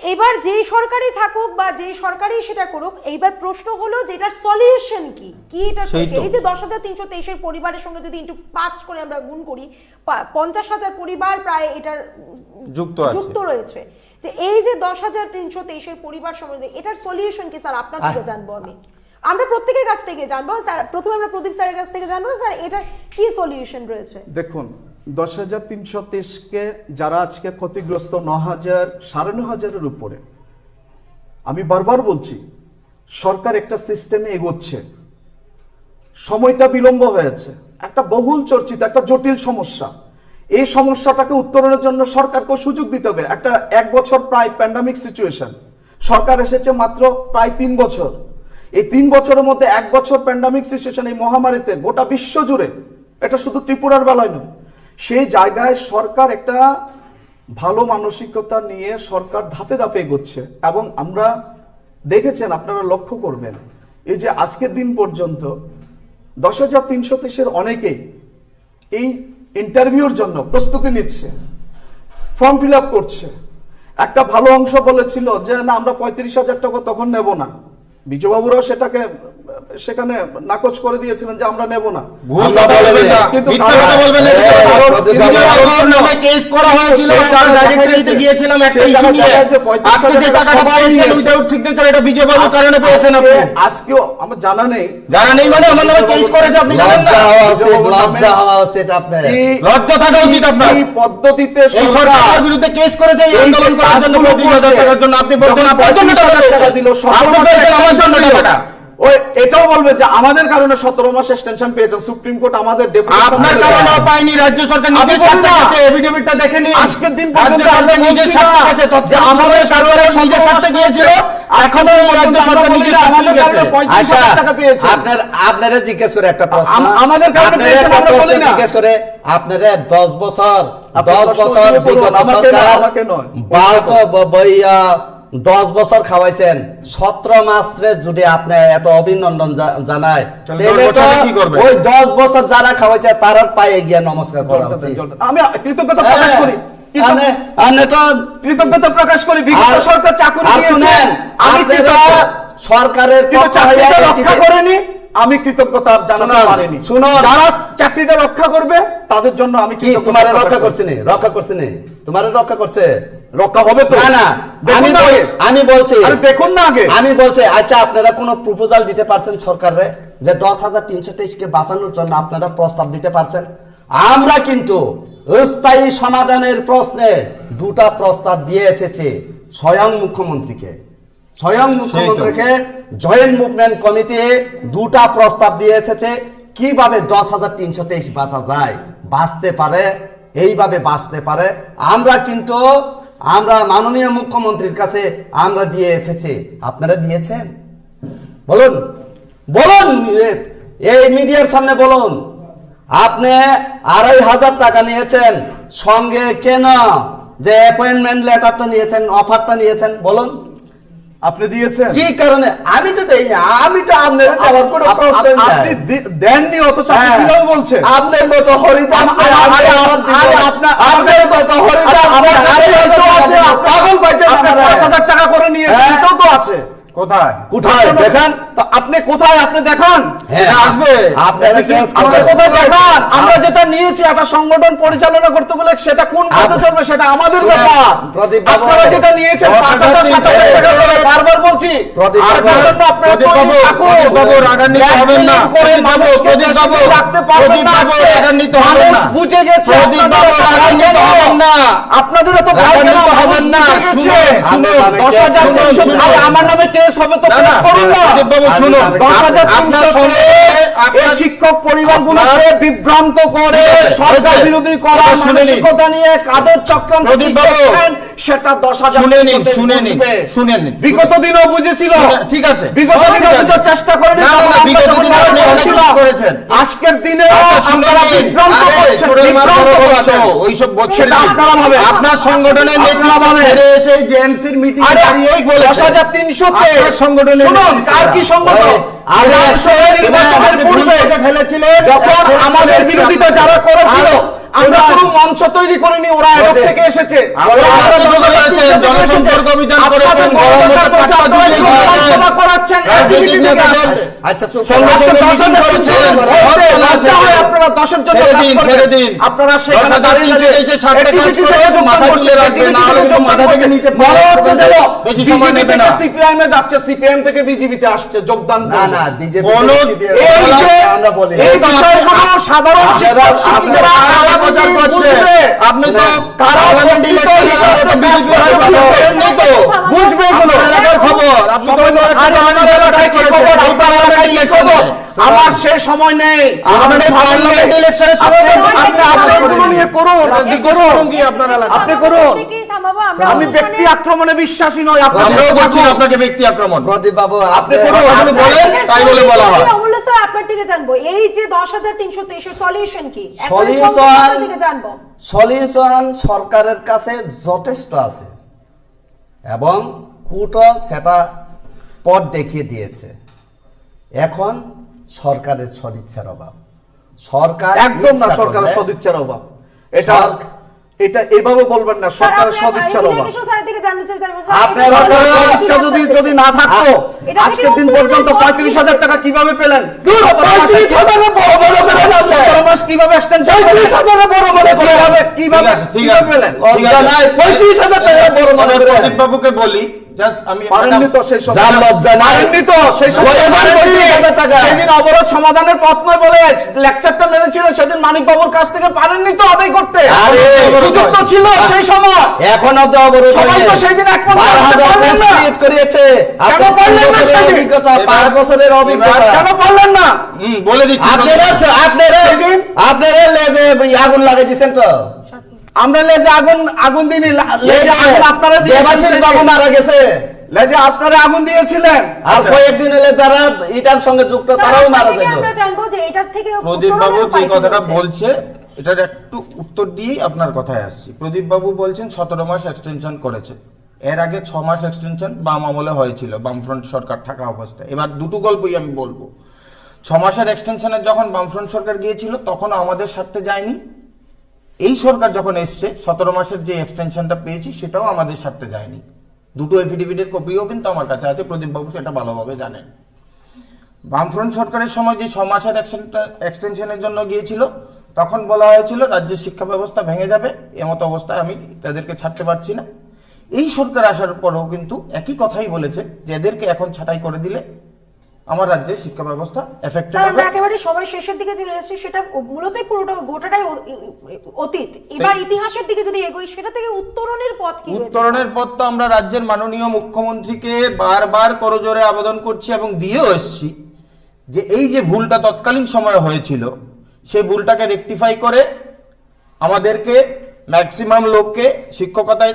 এবার যেই সরকারই থাকুক বা যেই সরকারই সেটা করুক, এইবার প্রশ্ন হলো যে এটার সলিউশন কি কি এটা সেই থেকে তো। এই যে 10,323 পরিবারের সঙ্গে যদি একটু 5 করে আমরা গুণ করি, 50,000 পরিবার প্রায় এটার যুক্ত আছে। যুক্ত রয়েছে। যে এই যে 10,323 পরিবার সম্বন্ধে এটার সলিউশন কি স্যার আপনার থেকে জানবো আমি। আমরা প্রত্যেকের কাছ থেকে জানবো স্যার। প্রথমে আমরা প্রদীপ স্যারের কাছ থেকে জানবো স্যার এটা কি সলিউশন রয়েছে। দেখুন 10,323কে যারা আজকে ক্ষতিগ্রস্ত 9,000 9,500-এর উপরে, আমি বারবার বলছি সরকার একটা সিস্টেমে এগোচ্ছে, সময়টা বিলম্ব হয়েছে, একটা বহুল চর্চিত একটা জটিল সমস্যা। এই সমস্যাটাকে উত্তরণের জন্য সরকারকে সুযোগ দিতে হবে। একটা 1 বছর প্রায় প্যান্ডামিক সিচুয়েশন, সরকার এসেছে মাত্র প্রায় 3 বছর। এই 3 বছরের মধ্যে 1 বছর প্যান্ডামিক সিচুয়েশন, এই মহামারীতে গোটা বিশ্ব জুড়ে, এটা শুধু ত্রিপুরার বেলায় নয়, সেই জায়গায় সরকার একটা ভালো মানসিকতা নিয়ে সরকার ধাপে ধাপে এগোচ্ছে। এবং আমরা দেখেছেন, আপনারা লক্ষ্য করবেন, এই যে আজকের দিন পর্যন্ত 10,323-এর অনেকেই এই ইন্টারভিউর জন্য প্রস্তুতি নিচ্ছে, ফর্ম ফিল আপ করছে। একটা ভালো অংশ বলেছিল যে না আমরা 35,000 টাকা তখন নেব না, বিজয়বাবুরাও সেটাকে সেখানে নাকচ করে দিয়েছিলেন যে আমরা নেব না। ভুল কথা বলবেন না, কিন্তু মিথ্যা কথা বলবেন না। আমার নামে কেস করা হয়েছিল, আমরা ডাইরেক্টরিতে গিয়েছিলাম একটা ইস্যু নিয়ে। আজকে যে টাকাটা পেয়েছেন উইদাউট সিগনেচার, এটা বিজয় বাবুর কারণে পেয়েছেন আপনি। আজকেও আমার জানা নেই, জানা নেই মানে আমার নামে কেস করেছে আপনি জানেন না? লজ্জা হওয়া উচিত আপনার। লজ্জা থাকা উচিত আপনার। এই পদ্ধতিতে এই সরকারের বিরুদ্ধে কেস করেছে এই আন্দোলন করার জন্য, 35,000 টাকার জন্য। আপনি বলছেন আপনার জন্য টাকা দিল, আপনি বলছেন আমার জন্য টাকাটা। ওই এটাও বলবে যে আমাদের কারণে 17 মাস এক্সটেনশন পেয়েছেন, সুপ্রিম কোর্ট আমাদের আপনার কারণে পাইনি, রাজ্য সরকার নিজের স্বার্থে গেছে। এফিডেভিটটা দেখে নিন, আজকের দিন রাজ্য পর্যন্ত সরকার নিজের স্বার্থে গেছে, যে আমাদের সরকার নিজের স্বার্থে গিয়েছিল, এখন এই রাজ্য সরকার নিজের স্বার্থে গেছে। আচ্ছা, 35,000 টাকা পেয়েছে। আপনারা জিজ্ঞেস করে একটা প্রশ্ন, আমাদের কারণে আপনারা পেয়েছেন, একটা আমরা প্রশ্ন বলি না। জিজ্ঞেস করে, আপনারা 10 বছর আপনি প্রশ্ন বিগত বলুন, আমাকে সরকার নয়, আমাকে নয়। 10 বছর খাওয়াইছেন, 17 মাসে যদি আপনি এত অভিনন্দন জানায়, তাহলে তাহলে 10 তো বছরে কি করবেন? ওই 10 বছর যারা খাওয়াইছে তারার পায়ে গিয়ে নমস্কার করা জলটা দেন, উচিত। জলটা। আমি কৃতজ্ঞতা প্রকাশ করি, আপনি তো কৃতজ্ঞতা প্রকাশ করি, বিগত আর- সরকার চাকরি আর দিয়েছে, শুনেন, আমি আপনারা কৃতজ্ঞ। সরকারের কিন্তু পক্ষ চাকরিটা হয়ে রক্ষা করেনি, আমি কৃতজ্ঞতা জানাতে শুনুন, পারিনি। শুনুন। যারা চাকরিটা রক্ষা করবে তাদের জন্য আমি কি কৃতজ্ঞতা তোমারে প্রকাশ রক্ষা করি। করছে নি? রক্ষা করছে নি? তোমারে রক্ষা করছে? রক্ষা হবে তো? না না, দেখুন না আগে। আমি বলছি, আরে দেখুন না আগে। আমি বলছি, আচ্ছা আপনারা কোনো প্রপোজাল দিতে পারছেন সরকারে যে 10,323 কে বাঁচানোর জন্য আপনারা প্রস্তাব দিতে পারছেন? আমরা কিন্তু স্থায়ী সমাধানের প্রশ্নে 2টা প্রস্তাব দিয়ে এসেছি স্বয়ং মুখ্যমন্ত্রীকে। স্বয়ং মুখ্যমন্ত্রীকে জয়েন্ট মুভমেন্ট কমিটি 2টা প্রস্তাব দিয়ে এসেছে কিভাবে 10,323 বাঁচা যায়, বাঁচতে পারে, এইভাবে বাঁচতে পারে। আমরা মাননীয় মুখ্যমন্ত্রীর কাছে আমরা দিয়ে এসেছি। আপনারা দিয়েছেন? বলুন বলুন, এই মিডিয়ার সামনে বলুন। আপনি 2,500 টাকা নিয়েছেন, সঙ্গে কেন যে অ্যাপয়েন্টমেন্ট লেটারটা নিয়েছেন, অফারটা নিয়েছেন, বলুন আপনি দিয়েছেন? কি কারণে? আমি তো দেই না, আমি তো আপনার দেওয়ার কোনো প্রশ্নই নাই। আপনি দেননি, অথচ আপনি হ্যাঁ, কিভাবে বলছেন? আপনার মতো হরিদাস আপনার মতো হরিদাস আমার কাছে তো আছে, পাগল পাইছেন আপনি আপনারা। 5,000 টাকা করে নিয়েছেন, হ্যাঁ। এটাও তো আছে। কোথায়? কোথায় দেখান? তো আপনি কোথায়, আপনি দেখান। হ্যাঁ, আসবে। আপনারা কেস আমরা করেন। কোথায় দেখান? আমরা যেটা নিয়েছি একটা সংগঠন পরিচালনা করতে গেলে সেটা কোন পথে চলবে সেটা আমাদের শুনেন, ব্যাপার। প্রদীপ বাবু, আপনারা যেটা নিয়েছেন 5,000 7,000 টাকা করে, বারবার বলছি। প্রদীপ আর বাবু, তার জন্য আপনারা প্রদীপ বাবু, তৈরি থাকুন। প্রদীপ বাবু, রাগান্বিত হবেন না। করে প্রদীপ বাবু, মানুষকে প্রদীপ বাবু, দেশে রাখতে পারবেন প্রদীপ না। বাবু, রাগান্বিত হবেন মানুষ না। বুঝে গেছে প্রদীপ বাবু, আপনাদের রাগান্বিত ভয় হবেন না। আপনাদের তো ভয় রাগান্বিত কেন? হবেন না। মানুষ বুঝে গেছে। শুনুন, আমার নামে 10,300 শুনুন, ভাই, আমার নামে কেস হবে তো না, কেস না, করুন না। প্রদীপ বাবু শুনুন, আমি- 10,300 আপনার সঙ্গে এই শিক্ষক পরিবারগুলোকে বিভ্রান্ত করে সরকার বিরোধী করা এটা শুনে নিন। মানসিকতা নিয়ে কাদের চক্রান্ত প্রদীপ বাবু, করছেন, সেটা 10,000 শুনে নিন, বুঝবে। শুনে নিন, শুনে নিন। বিগত দিনও বুঝেছিল, ঠিক আছে, বিগত সব দিনে ঠিক আছে। বুঝার চেষ্টা করেন। না, না, না, বিগত দিনে আপনি অনেক কিছু করেছেন। আজকের দিনে আচ্ছা, শুনে আপনারা নিন। বিভ্রান্ত আরে, করছেন, চোরের মার বিভ্রান্ত বড় কথা করছেন। তো, ওইসব ছেড়ে এটা দিন। আপনারা ভাবেন। আপনার সংগঠনের আপনারা নেতৃত্ব ভাবেন। ছেড়ে এসে জেএমসির মিটিং আরে, দাঁড়িয়েই বলেছেন 10,300 তে আপনার সংগঠনের শুনুন, কার কি সংগঠন? আরে, নির্বাচনের আপনি পূর্বে ভুল করে ফেলেছিলেন। যখন আমাদের বিরোধিতা যারা করেছিল, আমরা শুনুন। কোনো মঞ্চ তৈরি করিনি, ওরা এরক থেকে এসেছে। আপনারা ওরা রাজনীতি 10,300 করেছেন, থেকে জনসম্পর্ক এসেছে। অভিযান আপনাদের করেছেন, গণতন্ত্র গণতন্ত্র চাপ পাঠ্য দিয়ে দিয়ে আলোচনা করাচ্ছেন, রাজনৈতিক activity থেকে নেতাদের আসছে। আচ্ছা, চুপ সঙ্গে করুন। সঙ্গে আজকে মিটিং 10,000 করেছেন। হয়েছে, লজ্জা হয় আপনারা 10-এর জন্য ছেড়ে কাজ দিন, করবেন। ছেড়ে দিন। আপনারা সেখানে 10,000 দাঁড়িয়ে তিনশো তেইশের সাথে কাজ activity করে থেকে যোগদান মাথা করছেন, তুলে রাখবেন, activity না হলে থেকে কিন্তু যোগদান মাথা থেকে করছেন। নিচে মনে হচ্ছে যেন বেশি সময় BJP নেবে থেকে না। CPIM এ যাচ্ছে, CPIM থেকে বিজেপিতে আসছে যোগদান না করবে। না, বিজেপি বলুন, এই যে আমরা বলি এই বিষয়গুলো সাধারণ শিক্ষক শিক্ষিকারা সারা প্রচার দিন করছেন। বুঝবে। আপনি তো শুনেন, পার্লামেন্ট ইলেকশনে তো বিজেপির হয়ে কথা বলেননি তো। বুঝবে এগুলো। আপনার এলাকার খবর, আপনি তো অন্য একটা আরে আমার জায়গায় এলাকায় কি করেছেন, খবর? এই আপনার পার্লামেন্ট এলাকায় কি ইলেকশনে। খবর? আমার সে সময় নেই। আমাদের আপনি পার্লামেন্ট ইলেকশনে আপনি আপনি আপডেটগুলো নিয়ে করুন, আপনি করুন। কি আপনার এলাকা? আপনি করুন। আমি আমি ব্যক্তি আক্রমণে বিশ্বাসী নই। আপনি আমরাও দেখতে করছি না থাকুন। আপনাকে ব্যক্তি আক্রমণ। প্রদীপ বাবু, আপনি আপনি বলেন, তাই বলে বলা হয়। অমূল্য স্যার আপনার থেকে জানবো এই যে 10,323 সলিউশন কি? Solution- আপনার থেকে জানবো। সলিউশন সরকারের কাছে যথেষ্ট আছে এবং কুটো সেটা পথ দেখিয়ে দিয়েছে। এখন সরকারের সদিচ্ছার অভাব। সরকার একদম না, ইচ্ছা সরকারের করলে- সদিচ্ছার অভাব। এটা সরকার- এটা এভাবে বলবেন না, স্যার, সরকারের আপনি সদিচ্ছার অভাব। ইরিগেশন স্যারের থেকে জানতে চাইবো স্যার, আপনার এটা আপনার কি ইচ্ছা যদি না থাকতো এটা থেকে আজকের দিন উত্তরণের পর্যন্ত পথ 35,000 টাকা কিভাবে পেলেন? 35,000 বড় মনে করে না স্যার। 17 মাস কিভাবে এক্সটেনশন 35,000 বড় মনে করে কিভাবে ঠিক আছে, পেলেন? লজ্জা নাই, 35,000 টাকা বড় মনে করে। প্রদীপ বাবুকে বলি, জাস্ট আমি পারেননি তো সেই সময়। যার লজ্জা নাই। পারেননি তো সেই সময়। বলে যান 35,000 টাকা। সেদিন অবরোধ সমাধানের পথ নয় বলে লেকচারটা মেনেছিল, সেদিন মানিক বাবুর কাছ থেকে পারেননি তো আদায় করতে। আরে, সুযোগ তো ছিল সেই সময়। এখন অব্দি অবরোধ সবাই হয়নি। তো সেদিন একমত 12,000 পারলেন না। ক্রিয়েট করিয়েছে। আপনার কেন পারলেন 3 না বছরের সেদিন? অভিজ্ঞতা, 5 বছরের অভিজ্ঞতা। কেন পারলেন না? বলে দিচ্ছি। আপনারা লেজে আগুন লাগাই দিচ্ছেন তো। আমরা লেজে আগুন দিনি, লেজে আগুন আপনারা দেবাশিস বাবু দিয়েছিলেন। মারা গেছে। লেজে আপনারা আগুন দিয়েছিলেন। আর কয়েকদিন হলে যারা ইটার সঙ্গে যুক্ত স্যার, তারাও আপনার মারা থেকে যাবে। আমরা জানবো যে এটার থেকে প্রদীপ বাবু উত্তরণের যে উপায় কি কথাটা রয়েছে? বলছে এটার একটু উত্তর দিয়েই আপনার কথায় আসছি। প্রদীপ বাবু বলছেন 17 মাস এক্সটেনশন করেছে, এর আগে 6 মাস এক্সটেনশন বাম আমলে হয়েছিল, বামফ্রন্ট সরকার থাকা অবস্থায়। এবার দুটো গল্পই আমি বলবো। 6 মাসের এক্সটেনশনের যখন বামফ্রন্ট সরকার গিয়েছিল তখন আমাদের স্বার্থে যায়নি। এই সরকার যখন এসছে 17 মাসের যে এক্সটেনশনটা পেয়েছি সেটাও আমাদের স্বার্থে যায়নি। দুটো এফিডেভিটের কপিও কিন্তু আমার কাছে আছে, প্রদীপ বাবু সেটা ভালোভাবে জানেন। বামফ্রন্ট সরকারের সময় যে 6 মাসের এক্সটেনশনের জন্য গিয়েছিল তখন বলা হয়েছিল রাজ্যের শিক্ষা ব্যবস্থা ভেঙে যাবে, এমতো অবস্থায় আমি তাদেরকে ছাড়তে পারছি না। এই সরকার আসার পরেও কিন্তু একই কথাই বলেছে যে এদেরকে এখন ছাঁটাই করে দিলে আমার রাজ্যের শিক্ষা ব্যবস্থা এফেক্টেড স্যার, হবে। আমরা একেবারে সময় শেষের দিকে চলে এসেছি, সেটা মূলত পুরোটা গোটাটাই অতীত। এবার ইতিহাসের দিকে যদি এগোই, সেটা থেকে উত্তরণের পথ কি রয়েছে? উত্তরণের পর তো আমরা রাজ্যের মাননীয় মুখ্যমন্ত্রীকে বারবার করজোরে আবেদন করছি এবং দিয়েও এসেছি যে এই যে ভুলটা তৎকালীন সময়ে হয়েছিল সেই ভুলটাকে রেকটিফাই করে আমাদেরকে ম্যাক্সিমাম লোককে শিক্ষকতায়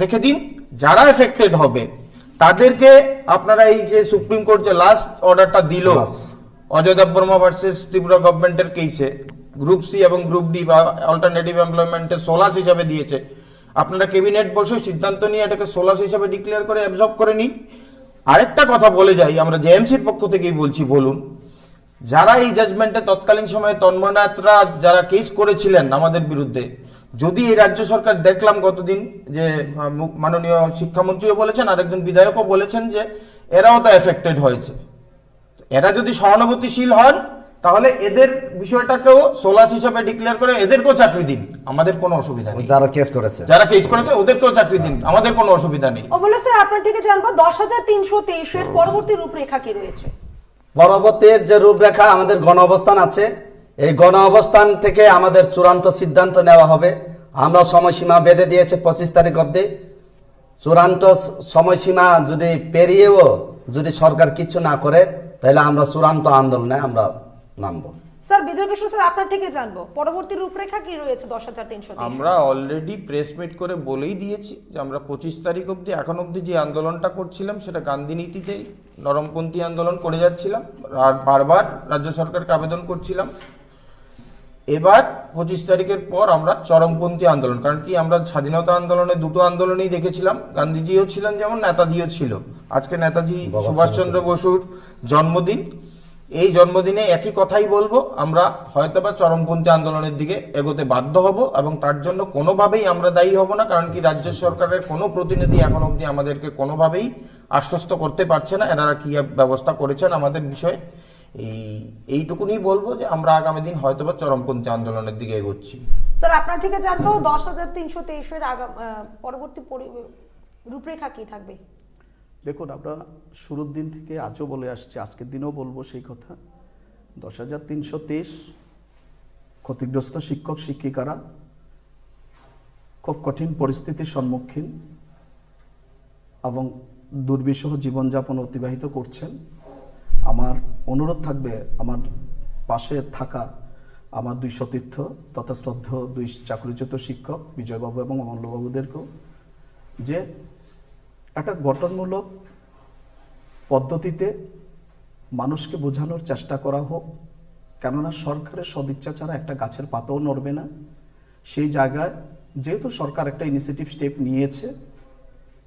রেখে দিন, যারা এফেক্টেড হবে তাদেরকে আপনারা এই যে সুপ্রিম কোর্ট যে লাস্ট অর্ডারটা দিল অজয় দেববর্মা ভার্সেস ত্রিপুরা গভর্নমেন্টের কেসে, গ্রুপ সি এবং গ্রুপ ডি বা অল্টারনেটিভ এমপ্লয়মেন্টের 16 হিসাবে দিয়েছে, আপনারা ক্যাবিনেট বসে সিদ্ধান্ত নিয়ে এটাকে 16 হিসাবে ডিক্লেয়ার করে অ্যাবজর্ব করে নিন। আরেকটা কথা বলে যাই, আমরা জেএমসির পক্ষ থেকেই বলছি, বলুন যারা এই জাজমেন্টে তৎকালীন সময়ে তন্ময়নাথরা যারা কেস করেছিলেন আমাদের বিরুদ্ধে, যদি এই রাজ্য সরকার, দেখলাম গতদিন যে মাননীয় শিক্ষামন্ত্রীও বলেছেন আরেকজন বিধায়কও বলেছেন যে এরাও তো এফেক্টেড হয়েছে, এরা যদি সহানুভূতিশীল হন তাহলে এদের বিষয়টাকেও 16 হিসাবে ডিক্লেয়ার করে এদেরকেও চাকরি দিন, আমাদের কোনো অসুবিধা নেই। যারা কেস করেছে, যারা কেস করেছে ওদেরকেও চাকরি দিন, আমাদের কোনো অসুবিধা নেই। অমূল্য স্যার, আপনার থেকে জানবো 10,323 এর পরবর্তী রূপরেখা কি রয়েছে? পরবর্তীর যে রূপরেখা, আমাদের গণ অবস্থান আছে। এই গণ অবস্থান থেকে আমাদের চূড়ান্ত সিদ্ধান্ত নেওয়া হবে। আমরা সময়সীমা বেঁধে দিয়েছে 25 তারিখ অবধি। চূড়ান্ত সময়সীমা যদি পেরিয়েও যদি সরকার কিছু না করে তাহলে আমরা চূড়ান্ত আন্দোলনে আমরা নামবো। স্যার, বিজয় কৃষ্ণ স্যার, আপনার থেকে জানবো পরবর্তী রূপরেখা কি রয়েছে 10,323? আমরা অলরেডি প্রেস মিট করে বলেই দিয়েছি যে আমরা 25 তারিখ অবধি, এখন অবধি যে আন্দোলনটা করছিলাম সেটা গান্ধী নীতিতেই নরমপন্থী আন্দোলন করে যাচ্ছিলাম, আর বারবার রাজ্য সরকারকে আবেদন করছিলাম। এবার 25 তারিখের পর আমরা চরমপন্থী আন্দোলন, কারণ কি আমরা স্বাধীনতা আন্দোলনে দুটো আন্দোলনই দেখেছিলাম, গান্ধীজিও ছিলেন যেমন নেতাজিও ছিল। আজকে নেতাজি সুভাষচন্দ্র বসুর জন্মদিন, এই জন্মদিনে একই কথাই বলবো, আমরা হয়তোবা চরমপন্থী আন্দোলনের দিকে এগোতে বাধ্য হব এবং তার জন্য কোনোভাবেই আমরা দায়ী হব না, কারণ কি রাজ্য সরকারের কোনো প্রতিনিধি এখন অবধি আমাদেরকে কোনোভাবেই আশ্বস্ত করতে পারছে না এনারা কি ব্যবস্থা করেছেন আমাদের বিষয়ে। এইটুকুনি বলবো যে আমরা আগামী দিন হয়তোবা চরমপন্থী আন্দোলনের দিকে এগোচ্ছি। স্যার, আপনার থেকে জানবো 10,323 এর পরবর্তী রূপরেখা কি থাকবে? দেখুন, আমরা শুরুর দিন থেকে আজও বলে আসছি, আজকের দিনেও বলবো সেই কথা। 10,323 ক্ষতিগ্রস্ত শিক্ষক শিক্ষিকারা খুব কঠিন পরিস্থিতির সম্মুখীন এবং দুর্বিষহ জীবনযাপন অতিবাহিত করছেন। আমার অনুরোধ থাকবে আমার পাশে থাকা আমার দুই সতীর্থ তথা শ্রদ্ধ দুই চাকরিচ্যুত শিক্ষক বিজয়বাবু এবং অমূল্যবাবুদেরকেও, যে একটা গঠনমূলক পদ্ধতিতে মানুষকে বোঝানোর চেষ্টা করা হোক, কেননা সরকারের সদিচ্ছা ছাড়া একটা গাছের পাতাও নড়বে না। সেই জায়গায় যেহেতু সরকার একটা ইনিশিয়েটিভ স্টেপ নিয়েছে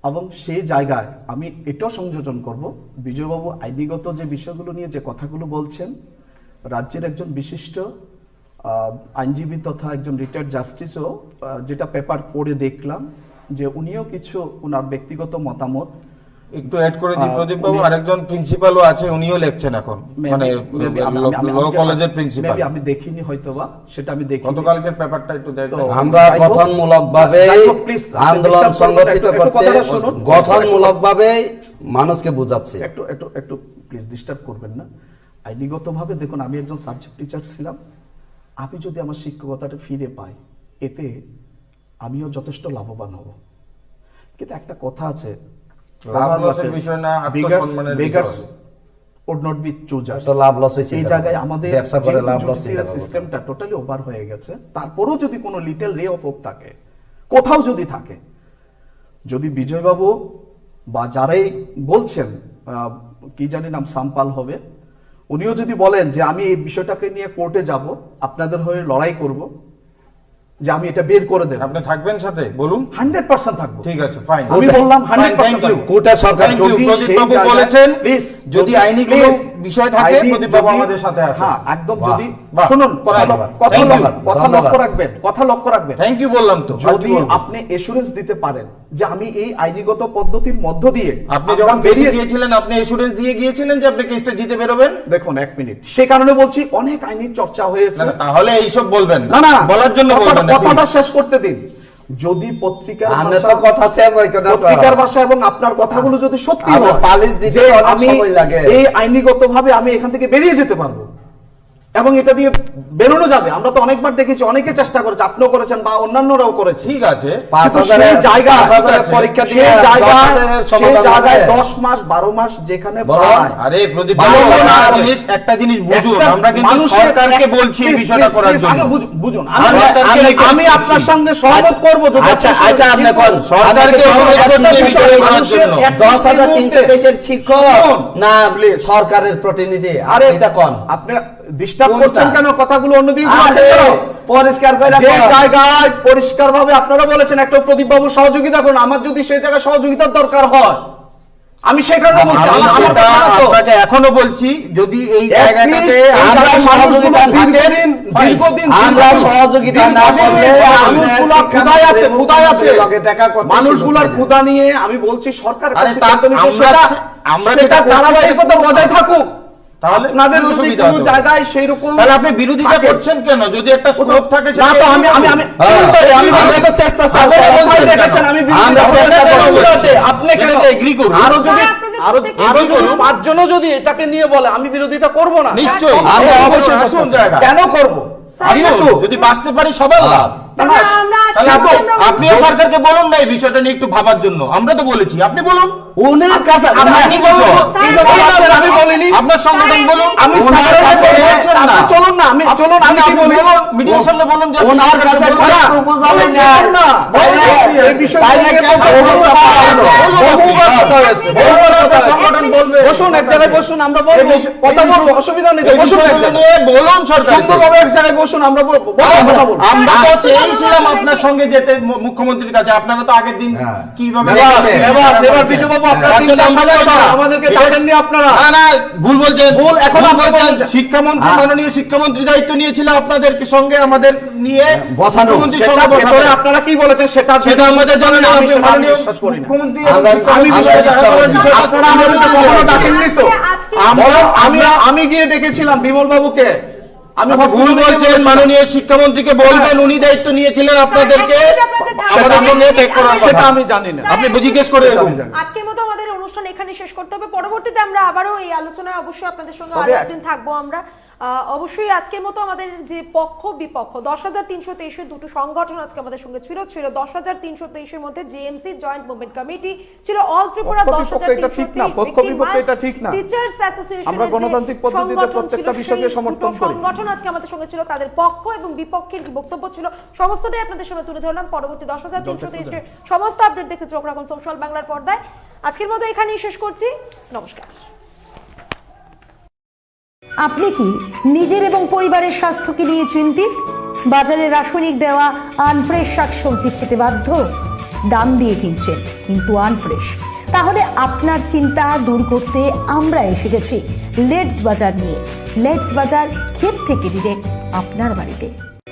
এবং সেই জায়গায় আমি এটাও সংযোজন করব, বিজয়বাবু আইনিগত যে বিষয়গুলো নিয়ে যে কথাগুলো বলছেন, রাজ্যের একজন বিশিষ্ট আইনজীবী তথা একজন রিটায়ার্ড জাস্টিসও যেটা পেপার পড়ে দেখলাম, যে উনিও কিছু ওনার ব্যক্তিগত মতামত একটু অ্যাড করে দিই প্রদীপ বাবু, আরেকজন প্রিন্সিপালও আছে, উনিও লেখছেন এখন, মানে ল কলেজের প্রিন্সিপাল। আমি দেখিনি হয়তোবা, সেটা আমি দেখি গতকালকের পেপারটা একটু দেখেন। আমরা গঠনমূলকভাবে আন্দোলন সংগঠিত করতে, গঠনমূলকভাবে মানুষকে বোঝাচ্ছি। একটু একটু একটু প্লিজ ডিস্টার্ব করবেন না। আইনিগতভাবে দেখুন, আমি একজন সাবজেক্ট টিচার ছিলাম। আমি যদি আমার শিক্ষকতাটা ফিরে পাই, এতে আমিও যথেষ্ট লাভবান হব। কিন্তু একটা কথা আছে, লাভ লসের বিষয় না, আত্মসম্মানের বিষয়। would not be choosers। তো লাভ লস হয়েছে, এই জায়গায় আমাদের ব্যবসা করে লাভ লস সিস্টেমটা টোটালি ওভার হয়ে গেছে। তারপরেও যদি কোনো লিটল রে অফ হোপ থাকে, কোথাও যদি থাকে, যদি বিজয়বাবু বা যারাই বলছেন, কি জানি নাম সাম্পাল হবে, উনিও যদি বলেন যে আমি এই বিষয়টাকে নিয়ে কোর্টে যাব, আপনাদের হয়ে লড়াই করব, যে আমি এটা বের করে দেব, আপনি থাকবেন সাথে, বলুন। 100% থাকবো। ঠিক আছে, ফাইন। আমি বললাম 100% থ্যাংক ইউ। কোটা সরকার Thank you, যদি প্রদীপ সেই বাবু জায়গায়- বলেছেন, Please, যদি আইনি কোনো বিষয় থাকে আইনি প্রদীপ বাবু যদি- আমাদের সাথে আছেন। হ্যাঁ, একদম। বাহ, যদি বাহ, শুনুন, কথা ধন্যবাদ। কথা Thank you, কথা ধন্যবাদ। লক্ষ্য রাখবেন, কথা লক্ষ্য রাখবেন। থ্যাংক ইউ বললাম তো। যদি আপনি এসুরেন্স দিতে পারেন যে আমি এই আইনিগত পদ্ধতির মধ্য দিয়ে আপনি যখন কেসে গিয়েছিলেন, আপনি এসুরেন্স দিয়ে গিয়েছিলেন যে আপনি কেসটা জিতে বেরোবেন? দেখুন, এক মিনিট, সে কারণে বলছি অনেক আইনি চর্চা হয়েছে। না, তাহলে এইসব বলবেন না না, বলার জন্য বলবেন না, কথাটা please। শেষ করতে দিন। যদি পত্রিকার আনে ভাষা- তো কথা শেষ হয় কেন? পত্রিকার ভাষা এবং আপনার কথাগুলো যদি সত্যি আবার হয়, পালিশ দিতে যে অনেক আমি সময় লাগে। এই আইনিগতভাবে আমি এখান থেকে বেরিয়ে যেতে পারবো এবং এটা দিয়ে বেরোনো যাবে। আমরা তো অনেকবার দেখেছি, অনেকে চেষ্টা করেছে, আপনিও করেছেন বা অন্যান্যরাও করেছে। ঠিক আছে, 5,000 সেই জায়গায় 5,000 পরীক্ষা দিয়ে 10,000 সমাধান হবে। 10 মাস 12 মাস যেখানে বলো। পায়। আরে প্রদীপ বারো বাবু, না, একটা জিনিস বুঝুন, একটা আমরা কিন্তু মানুষের সরকারকে এক- বলছি এই please, বিষয়টা please, করার please, জন্য। আগে বুঝুন। সরকারকে আমি request আপনার করছি। সঙ্গে সহমত করব যদি আচ্ছা আপনি আচ্ছা, আপনি কিন্তু কোন সরকারকে মানুষের এক 10,323 শিক্ষক শুনুন, না please। সরকারের প্রতিনিধি? আরে এটা কোন? আপনি ডিস্টার্ব কোনটা? করছেন কেন? কথাগুলো অন্যদিকে আরে, পরিষ্কার করে যে কোন? জায়গায় পরিষ্কার ভাবে আপনারা বলেছেন একটা প্রদীপ বাবু সহযোগিতা করুন, আমার যদি সেই জায়গায় সহযোগিতার দরকার হয়, আমি সেখানে বলছি। আমি আমার সেটা কথা তো। আপনাকে এখনো বলছি, যদি এই At জায়গাটাতে least এই আমরা জায়গায় সহযোগিতা মানুষগুলো থাকে, দীর্ঘদিন আমরা সহযোগিতা না করলে মানুষগুলো ক্ষুধায় আছে, ক্ষুধায় আছে। লগে দেখা করতে মানুষগুলোর সুযোগ ক্ষুধা নিয়ে আমি বলছি সরকার আরে আমরা সেটা যেটা করছি- ধারাবাহিকতা বজায় থাকুক। তাহলে আপনাদের কি যদি অসুবিধা কোনো হলো? জায়গায় সেই রকম তাহলে আপনি বিরোধিতা করছেন কেন? যদি একটা স্কোপ থাকে না তো আমি আমি আমি আমরা তো চেষ্টা আপনি চালাচ্ছি। দেখেছেন আমি আমরা চেষ্টা করছি। আপনি কেন এটাতে agree করুন। আরো যদি স্যার, আপনাদের আরো প্রত্যেকটা আরো agree যদি করুন। পাঁচজনও যদি এটাকে নিয়ে বলে, আমি বিরোধিতা করব না। নিশ্চয়ই আমরা আসুন, অবশ্যই আসুন করতেছি। জায়গা। কেন করব? আসুন, যদি বাঁচতে পারি সবার লাভ। স্যার, আমরা তাহলে আজকে আপনিও সরকারকে বলুন না এই বিষয়টা নিয়ে একটু ভাবার জন্য। আমরা তো বলেছি, আপনি বলুন। উনার কাছে আপনি বলুন। কি ব্যাপার? আমি বলিনি। আপনার সংগঠন বলুন। আমি ওনার সাধারণ কাছে বলছেন না। আপনি চলুন না, আমি চলুন, আমি কি বলি? মিডিয়ার সামনে বলুন যে আপনি ওনার সরকারকে কাছে বলুন। কোনো না, প্রপোজাল বলুন নেই। না। বাইরে এই বিষয়টা বাইরে নিয়ে কেন বহুবার প্রস্তাব কথা পাওয়া হয়েছে। হলো? বহুবার কথা হয়েছে। বহুবার কথা হয়েছে। সংগঠন বলবে। বসুন, এক জায়গায় বসুন, আমরা বলবো, কথা বলবো, অসুবিধা নেই। এই বসুন এক বিষয়গুলো জায়গায়। নিয়ে বলুন সরকারকে। সুন্দরভাবে এক জায়গায় বসুন, আমরা বলবো, কথা বলবো। আমরা তো চেয়েছিলাম আপনার সঙ্গে যেতে মুখ্যমন্ত্রীর কাছে। আপনারা তো আগের দিন হ্যাঁ। কিভাবে দেখেছে। এবার বিজুবাবু, আপনার তার জন্য চিন্তা আমরা সমস্যা, না। আমাদেরকে এটা- ডাকেননি আপনারা। না না, ভুল বলছেন। ভুল, এখন ভুল আপনি বলছেন। বলছেন। শিক্ষামন্ত্রী, হ্যাঁ। মাননীয় শিক্ষামন্ত্রী দায়িত্ব নিয়েছিল আপনাদের সঙ্গে আমাদের নিয়ে বসানো। মুখ্যমন্ত্রীর সেটা সঙ্গে ভেতরে বসানো। আপনারা কি বলেছেন সেটা সেটা আমাদের জানেন না। আমি আপনি সেটা মাননীয় বিশ্বাস করি না। মুখ্যমন্ত্রী আমরা- আমি আমরা বিষয়ে দেখা করার আজকে- বিষয়টা আপনারা আমাদেরকে কখনো ডাকেননি তো। আজকে- আমি গিয়ে ডেকেছিলাম বিমল বাবুকে। আমি আপনি ভুল বলছেন। মাননীয় শিক্ষামন্ত্রীকে বলবেন, উনি দায়িত্ব নিয়েছিলেন আপনাদেরকে আমাদের সঙ্গে টেক করার সেটা কথা। আমি জানি না। আপনি জিজ্ঞেস করে দেখুন। আজকের মতো আমাদের অনুষ্ঠান এখানে শেষ করতে হবে। পরবর্তীতে আমরা আবারও এই আলোচনায় অবশ্যই আপনাদের সঙ্গে তবে আরো একদিন থাকবো আমরা। অবশ্যই আজকের মতো আমাদের যে পক্ষ বিপক্ষ 10,323 দুটো সংগঠন আজকে আমাদের সঙ্গে ছিল 10,323 মধ্যে জেএমসি জয়েন্ট মুভমেন্ট কমিটি ছিল, অল ত্রিপুরা পক্ষ বিপক্ষ এটা ঠিক না, পক্ষ বিপক্ষ এটা ঠিক না। টিচার্স অ্যাসোসিয়েশন আমরা গণতান্ত্রিক পদ্ধতিতে প্রত্যেকটা বিষয়কে সমর্থন করি। সংগঠন আজকে আমাদের সঙ্গে ছিল, তাদের পক্ষ এবং বিপক্ষের কি বক্তব্য ছিল সমস্তটাই আপনাদের সামনে তুলে ধরলাম। পরবর্তী 10,323 সমস্ত আপডেট দেখে চোখ রাখুন সোশ্যাল বাংলার পর্দায়। আজকের মতো এখানেই শেষ করছি। নমস্কার। আপনি কি নিজের এবং পরিবারের স্বাস্থ্যকে নিয়ে চিন্তিত? বাজারে রাসায়নিক দেওয়া আনফ্রেশ শাকসবজি খেতে বাধ্য? দাম দিয়ে কিনছেন কিন্তু আনফ্রেশ? তাহলে আপনার চিন্তা দূর করতে আমরা এসে গেছি লেটস বাজার নিয়ে। লেটস বাজার ক্ষেত থেকে ডিরেক্ট আপনার বাড়িতে।